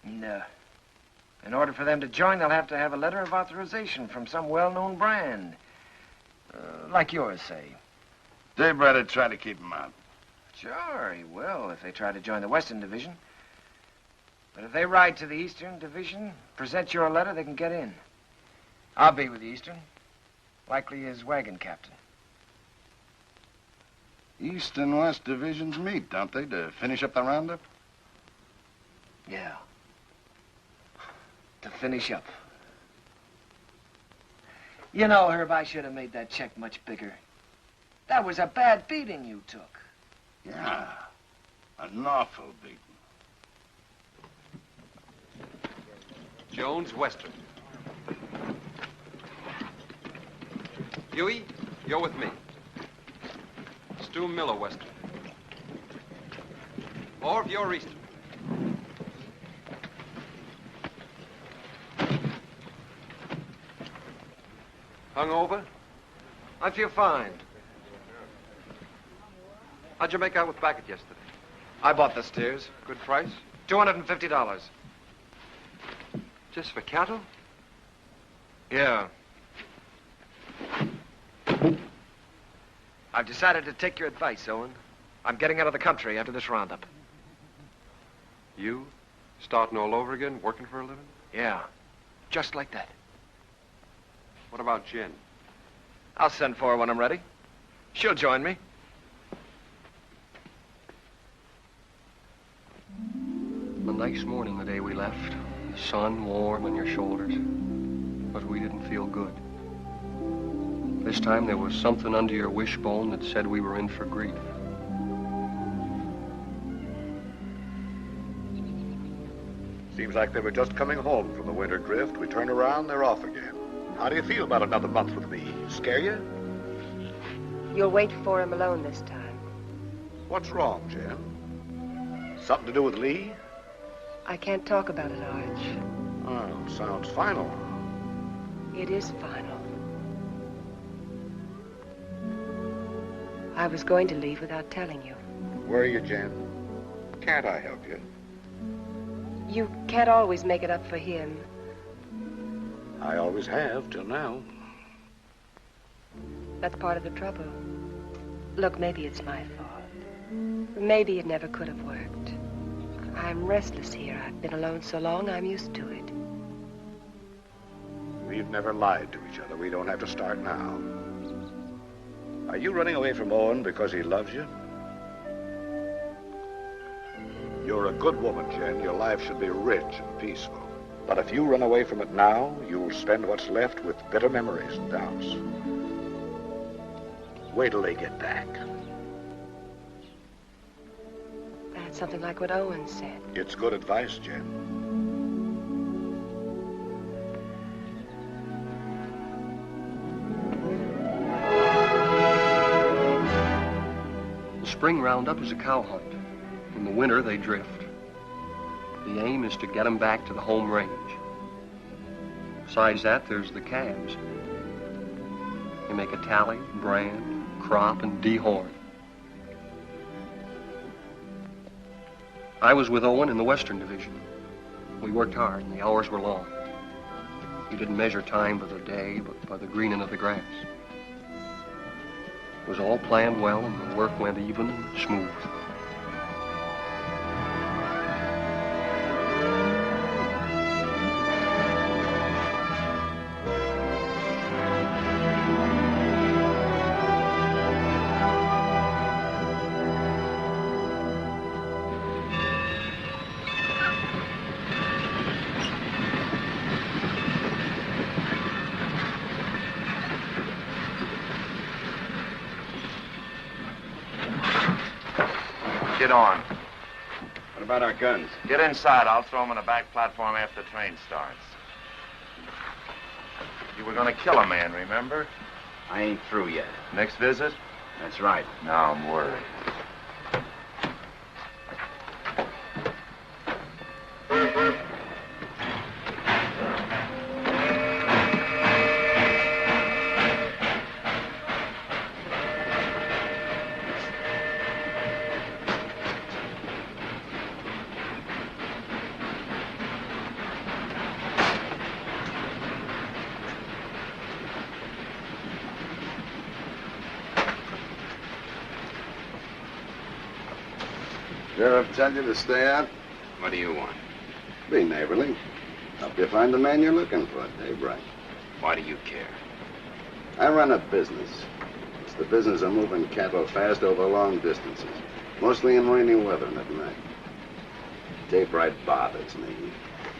No. In order for them to join, they'll have to have a letter of authorization from some well-known brand. Like yours, say.
Daybright would try to keep him out.
Sure, he will if they try to join the Western Division. But if they ride to the Eastern Division, present your letter, they can get in. I'll be with the Eastern. Likely his wagon captain.
East and West divisions meet, don't they, to finish up the roundup?
Yeah. To finish up. You know, Herb, I should have made that check much bigger. That was a bad beating you took.
Yeah. An awful beating.
Jones, Western. Huey, you're with me. Stu Miller, Western. Orv, you're Eastern. Hungover?
I feel fine.
How'd you make out with Backett yesterday?
I bought the steers.
Good price?
$250.
Just for cattle?
Yeah. I've decided to take your advice, Owen. I'm getting out of the country after this roundup.
You? Starting all over again, working for a living?
Yeah. Just like that.
What about Jen?
I'll send for her when I'm ready. She'll join me.
A nice morning the day we left. The sun warm on your shoulders. But we didn't feel good. This time there was something under your wishbone that said we were in for grief.
Seems like they were just coming home from the winter drift. We turn around, they're off again. How do you feel about another month with me? Scare you?
You'll wait for him alone this time.
What's wrong, Jen? Something to do with Lee?
I can't talk about it, Arch.
Oh, sounds final.
It is final. I was going to leave without telling you.
Where are you, Jen? Can't I help you?
You can't always make it up for him.
I always have, till now.
That's part of the trouble. Look, maybe it's my fault. Maybe it never could have worked. I'm restless here. I've been alone so long, I'm used to it.
We've never lied to each other. We don't have to start now. Are you running away from Owen because he loves you? You're a good woman, Jen. Your life should be rich and peaceful. But if you run away from it now, you'll spend what's left with bitter memories and doubts. Wait till they get back.
That's something like what Owen said.
It's good advice, Jen.
The spring roundup is a cow hunt. In the winter, they drift. The aim is to get them back to the home range. Besides that, there's the calves. They make a tally, brand, crop, and dehorn. I was with Owen in the Western Division. We worked hard, and the hours were long. We didn't measure time by the day, but by the greening of the grass. It was all planned well, and the work went even and smooth.
Get on.
What about our guns?
Get inside. I'll throw them on the back platform after the train starts. You were going to kill a man, remember?
I ain't through yet.
Next visit?
That's right.
Now I'm worried.
Sheriff tell you to stay out?
What do you want?
Be neighborly. Help you find the man you're looking for, Dave Wright.
Why do you care?
I run a business. It's the business of moving cattle fast over long distances, mostly in rainy weather and at night. Dave Wright bothers me.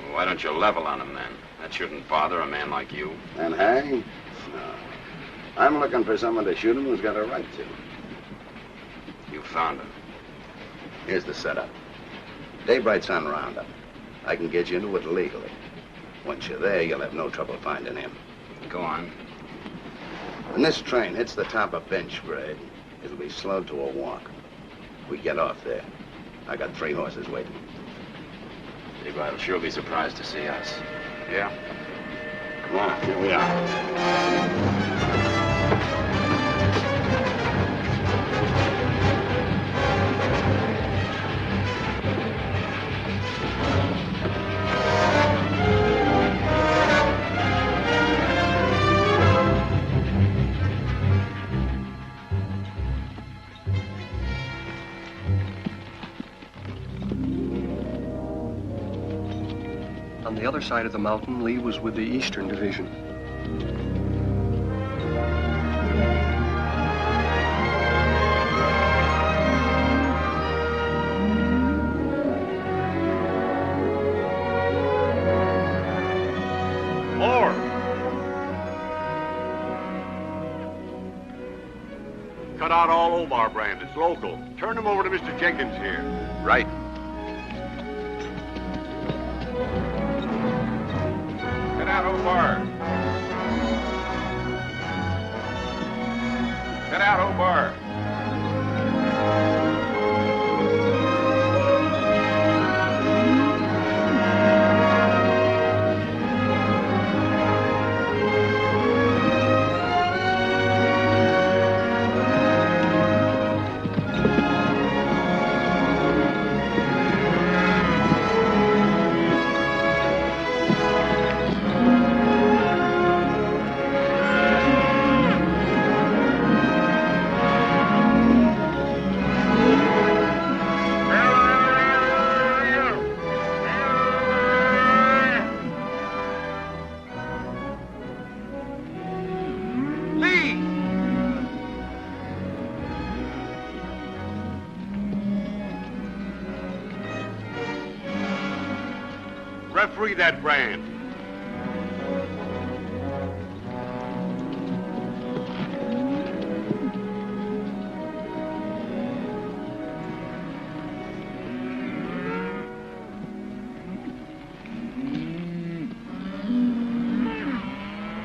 Well, why don't you level on him then? That shouldn't bother a man like you.
And hang? No. I'm looking for someone to shoot him who's got a right to.
You found him.
Here's the setup. Dave Wright's on Roundup. I can get you into it legally. Once you're there, you'll have no trouble finding him.
Go on.
When this train hits the top of Bench Grade, it'll be slowed to a walk. We get off there. I got 3 horses waiting.
Dave Wright will sure be surprised to see us. Yeah?
Come on, here we are.
On the other side of the mountain, Lee was with the Eastern Division.
More! Cut out all Omar brand. It's local. Turn them over to Mr. Jenkins here.
Right.
Get out, Omar. Get out, Omar.
I free that brand.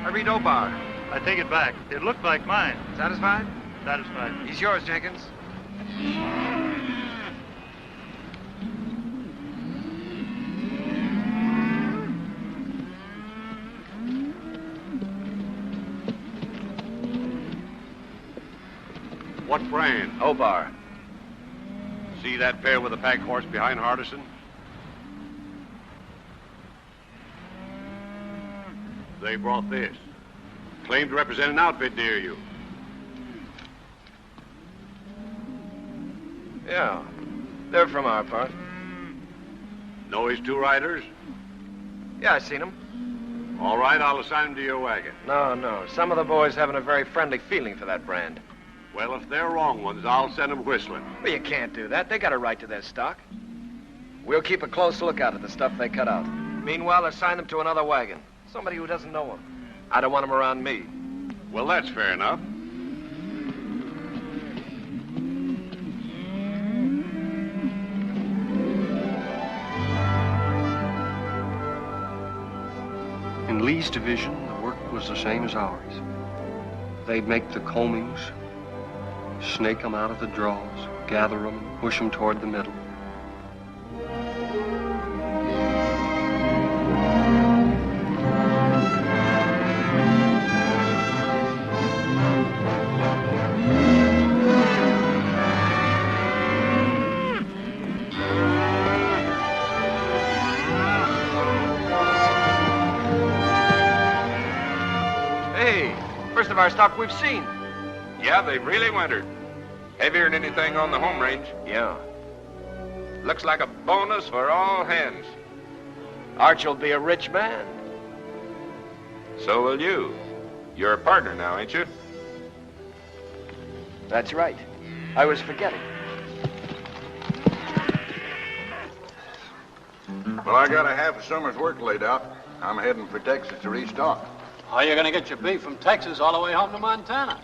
I read Obar.
I take it back. It looked like mine.
Satisfied?
Satisfied.
He's yours, Jenkins.
What brand?
Obar.
See that pair with the pack horse behind Hardison? They brought this. Claimed to represent an outfit near you.
Yeah, they're from our part.
Know his two riders?
Yeah, I seen them.
All right, I'll assign them to your wagon.
No. Some of the boys haven't a very friendly feeling for that brand.
Well, if they're wrong ones, I'll send them whistling.
Well, you can't do that. They got a right to their stock. We'll keep a close lookout at the stuff they cut out. Meanwhile, assign them to another wagon. Somebody who doesn't know them. I don't want them around me.
Well, that's fair enough.
In Lee's division, the work was the same as ours. They'd make the combings, snake them out of the draws, gather them, and push them toward the middle.
First of our stock we've seen.
Yeah, they've really wintered. Heavier than anything on the home range.
Yeah.
Looks like a bonus for all hands.
Arch will be a rich man.
So will you. You're a partner now, ain't you?
That's right. I was forgetting.
Well, I got a half a summer's work laid out. I'm heading for Texas to restock.
Oh, you're going to get your beef from Texas all the way home to Montana.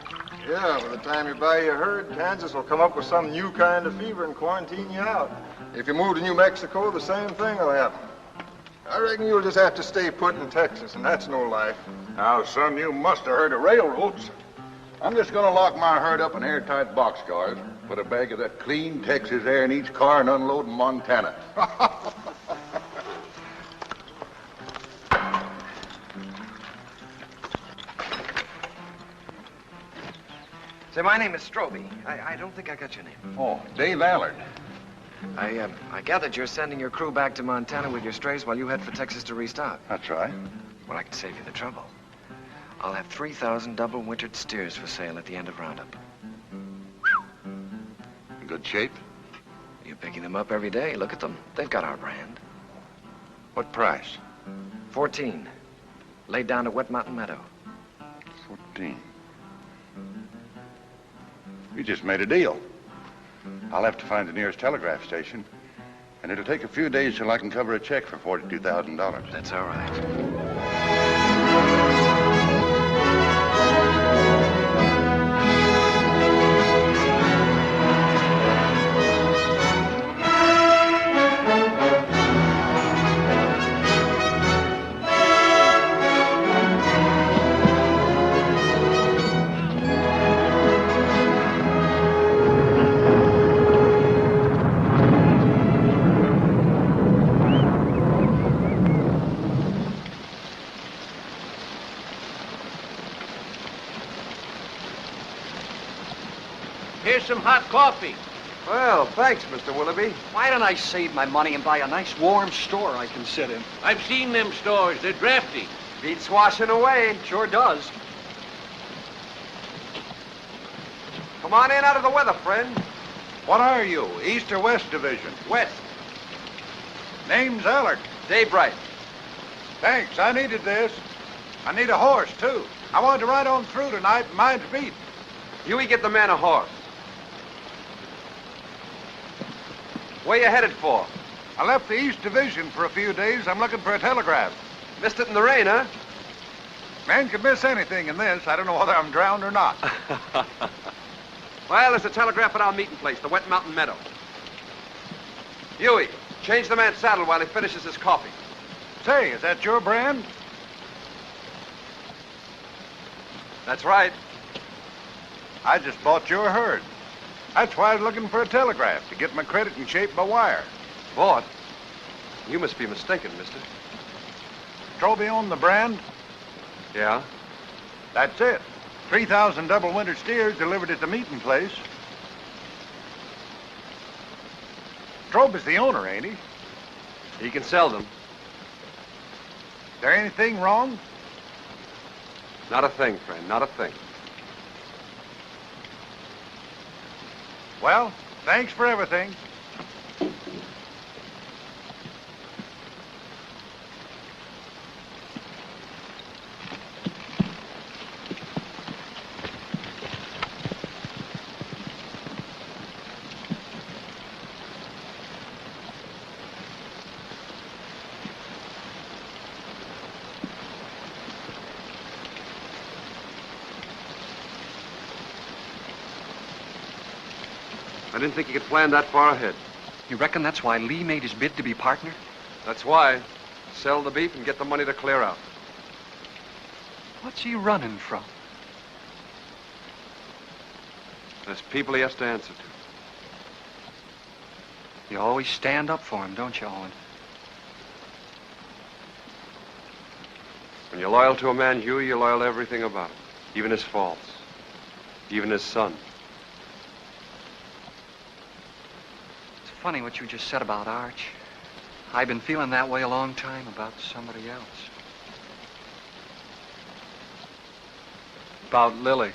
Yeah, by the time you buy your herd, Kansas will come up with some new kind of fever and quarantine you out. If you move to New Mexico, the same thing will happen. I reckon you'll just have to stay put in Texas, and that's no life. Now, son, you must have heard of railroads. I'm just going to lock my herd up in airtight boxcars, put a bag of that clean Texas air in each car, and unload in Montana.
Say, my name is Stroby. I don't think I got your name.
Oh, Dave Allard.
I gathered you're sending your crew back to Montana with your strays while you head for Texas to restock.
That's right.
Well, I can save you the trouble. I'll have 3,000 double-wintered steers for sale at the end of Roundup.
In good shape?
You're picking them up every day. Look at them. They've got our brand.
What price?
14. Laid down at Wet Mountain Meadow.
14. You just made a deal. I'll have to find the nearest telegraph station, and it'll take a few days till I can cover a check for $42,000.
That's all right.
Here's some hot coffee.
Well, thanks, Mr. Willoughby. Why don't I save my money and buy a nice warm store I can sit in?
I've seen them stores. They're drafty.
Beats washing away. Sure does. Come on in out of the weather, friend.
What are you, East or West Division?
West.
Name's Allard.
Dave Bright.
Thanks, I needed this. I need a horse, too. I wanted to ride on through tonight, and mine's beat.
Huey, get the man a horse. Where you headed for?
I left the East Division for a few days. I'm looking for a telegraph.
Missed it in the rain, huh?
Man could miss anything in this. I don't know whether I'm drowned or not.
Well, there's a telegraph at our meeting place, the Wet Mountain Meadow. Huey, change the man's saddle while he finishes his coffee.
Say, is that your brand?
That's right.
I just bought your herd. That's why I was looking for a telegraph, to get my credit in shape by wire.
Bought? You must be mistaken, mister.
Strobe owned the brand?
Yeah?
That's it. 3,000 double winter steers delivered at the meeting place. Strobe is the owner, ain't he?
He can sell them.
There anything wrong?
Not a thing, friend, not a thing.
Well, thanks for everything.
I didn't think you could plan that far ahead.
You reckon that's why Lee made his bid to be partner?
That's why. Sell the beef and get the money to clear out.
What's he running from?
There's people he has to answer to.
You always stand up for him, don't you, Owen?
When you're loyal to a man, Huey, you're loyal to everything about him. Even his faults. Even his son.
It's funny what you just said about Arch. I've been feeling that way a long time about somebody else. About Lily.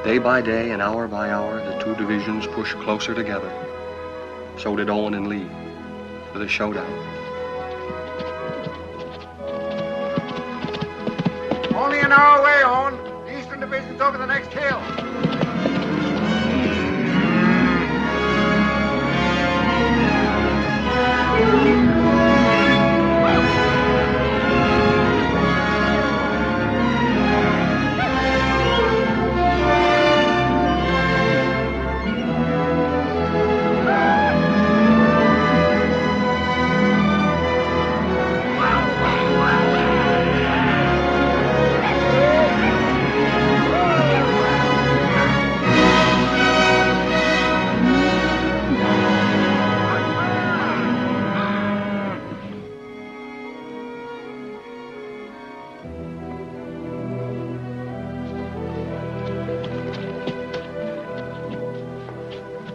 Day by day and hour by hour, the two divisions pushed closer together. So did Owen and Lee for the showdown.
Only an hour away, Owen. The Eastern Division's over the next hill.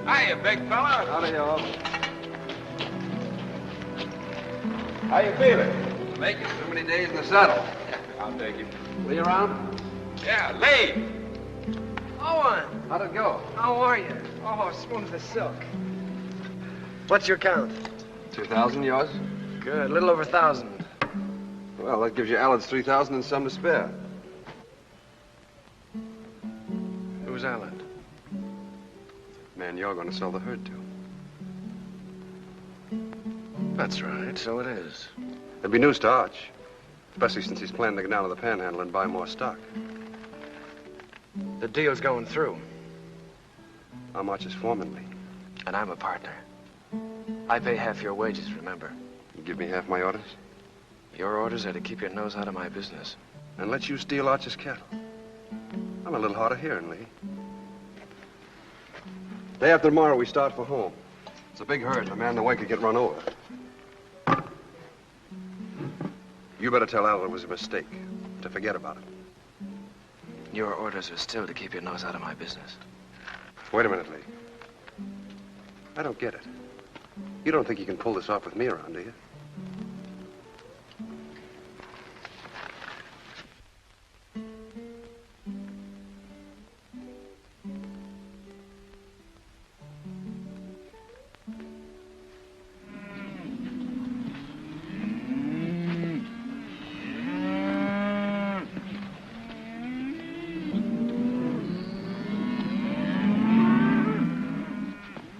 Hiya, big fella.
Howdy, y'all.
How you feeling?
Make it. Too many days in the saddle.
I'll take it.
Lee around?
Yeah, Lee.
Owen!
How'd it go?
How are you? Oh, smooth as silk. What's your count?
2,000, yours?
Good, a little over 1,000.
Well, that gives you Allen's 3,000 and some to spare.
Who's Allen?
Man, you're going to sell the herd to.
That's right, so it is.
There'll be news to Arch. Especially since he's planning to go down to the Panhandle and buy more stock.
The deal's going through.
I'm Arch's foreman, Lee.
And I'm a partner. I pay half your wages, remember?
You give me half my orders?
Your orders are to keep your nose out of my business.
And let you steal Arch's cattle. I'm a little hard of hearing, Lee. Day after tomorrow, we start for home. It's a big herd, and a man in the way could get run over. You better tell Al it was a mistake, to forget about it.
Your orders are still to keep your nose out of my business.
Wait a minute, Lee. I don't get it. You don't think you can pull this off with me around, do you?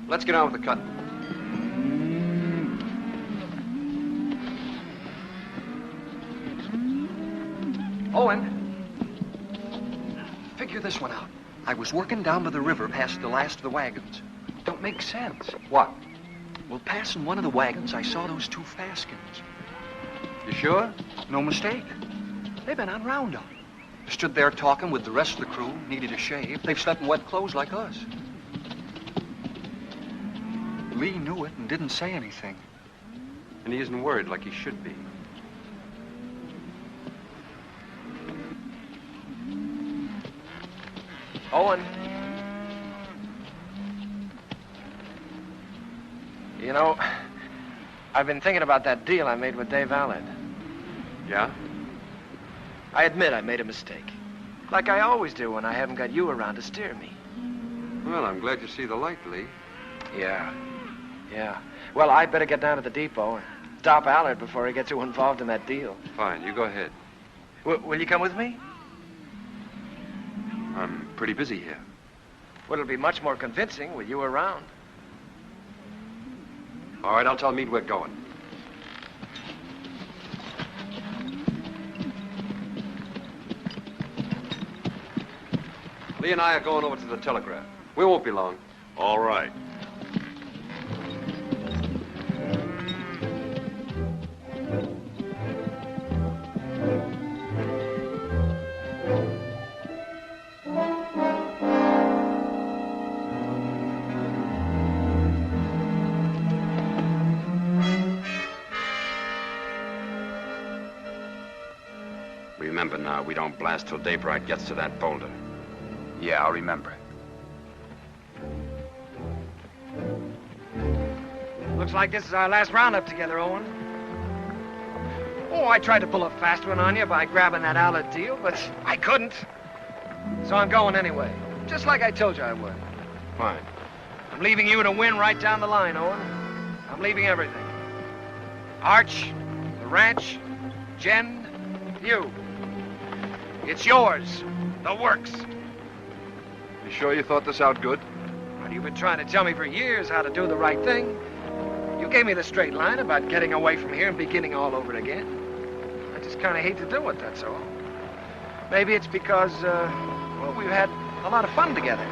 Let's get on with the cutting.
Owen, figure this one out. I was working down by the river past the last of the wagons. Don't make sense.
What?
Well, passing one of the wagons, I saw those two Faskins.
You sure?
No mistake. They've been on roundup. Stood there talking with the rest of the crew, needed a shave. They've slept in wet clothes like us. Lee knew it and didn't say anything.
And he isn't worried like he should be.
Owen. You know, I've been thinking about that deal I made with Dave Allard.
Yeah?
I admit I made a mistake. Like I always do when I haven't got you around to steer me.
Well, I'm glad you see the light, Lee.
Yeah. Well, I better get down to the depot and stop Allard before he gets too involved in that deal.
Fine, you go ahead.
Will you come with me?
I'm pretty busy here.
Well, it'll be much more convincing with you around.
All right, I'll tell Meade we're going. Lee and I are going over to the telegraph. We won't be long.
All right.
Remember now, we don't blast till daybreak gets to that boulder.
Yeah, I'll remember.
Looks like this is our last roundup together, Owen. Oh, I tried to pull a fast one on you by grabbing that Allard deal, but I couldn't. So I'm going anyway, just like I told you I would.
Fine.
I'm leaving you to win right down the line, Owen. I'm leaving everything. Arch, the ranch, Jen, you. It's yours. The works.
You sure you thought this out good?
Well, you've been trying to tell me for years how to do the right thing. You gave me the straight line about getting away from here and beginning all over again. I just kind of hate to do it, that's all. Maybe it's because, well, we've had a lot of fun together.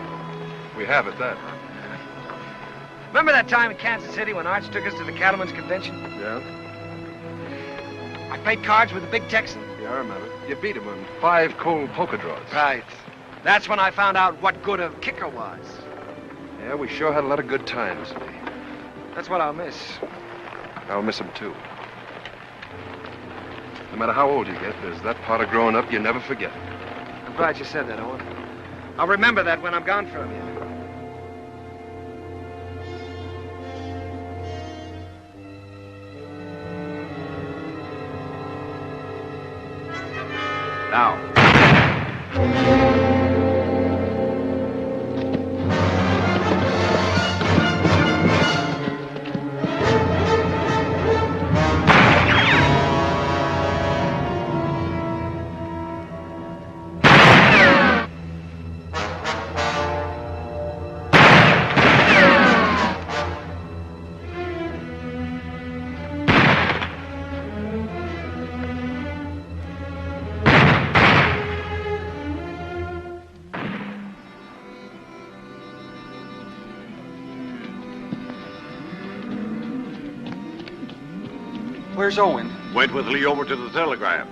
We have at that.
Remember that time in Kansas City when Arch took us to the Cattlemen's Convention?
Yeah?
I played cards with the big Texan.
Yeah, I remember. You beat him in 5 cold poker draws.
Right. That's when I found out what good a kicker was.
Yeah, we sure had a lot of good times, Lee.
That's what I'll miss.
I'll miss him, too. No matter how old you get, there's that part of growing up you never forget.
I'm glad you said that, Owen. I'll remember that when I'm gone from you.
Now.
Where's Owen?
Went with Lee over to the telegraph.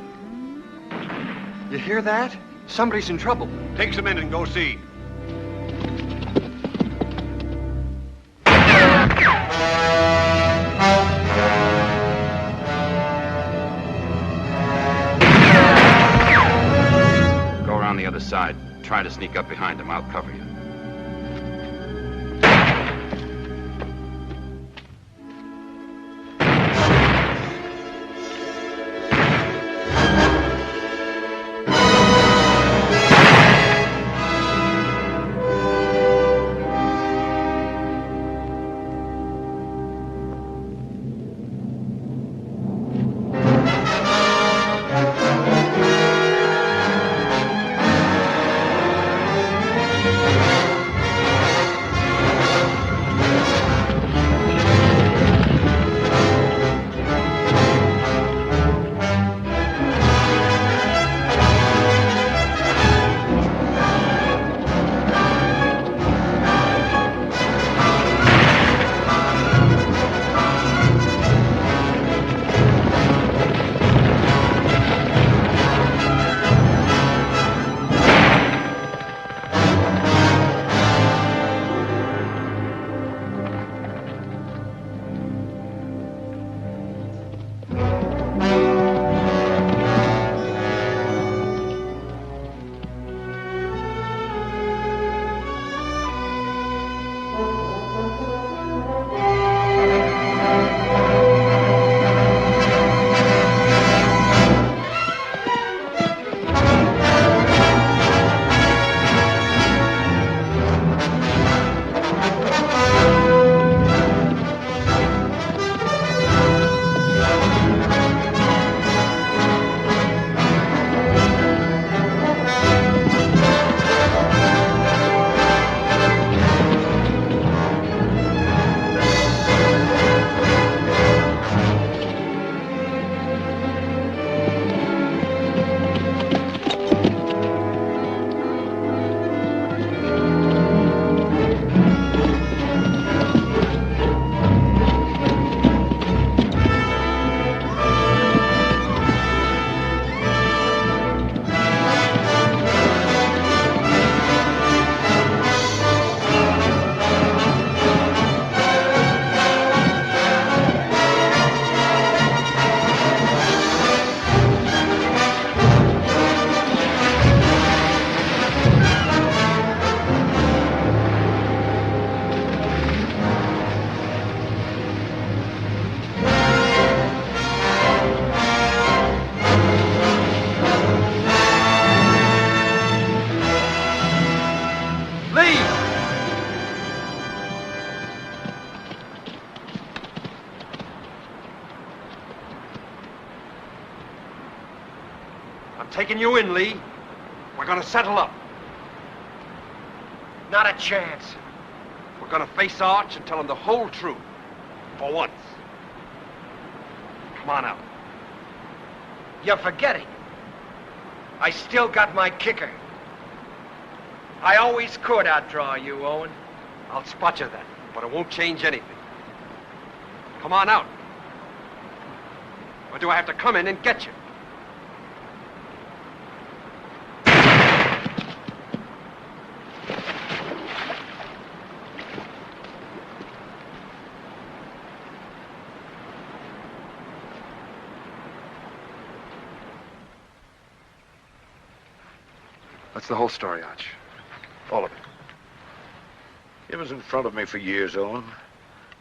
You hear that? Somebody's in trouble.
Take some in and go see.
Go around the other side. Try to sneak up behind him. I'll cover you.
Taking you in, Lee. We're gonna settle up.
Not a chance.
We're gonna face Arch and tell him the whole truth. For once. Come on out.
You're forgetting. I still got my kicker. I always could outdraw you, Owen.
I'll spot you then, but it won't change anything. Come on out. Or do I have to come in and get you? That's the whole story, Arch. All of it.
It was in front of me for years, Owen.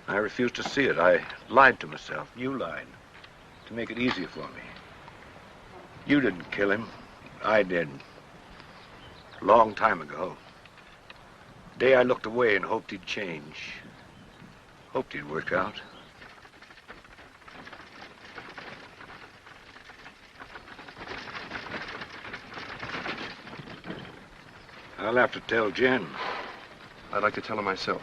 I refused to see it. I lied to myself. You lied. To make it easier for me. You didn't kill him. I did. A long time ago. The day I looked away and hoped he'd change. Hoped he'd work out. I'll have to tell Jen.
I'd like to tell her myself.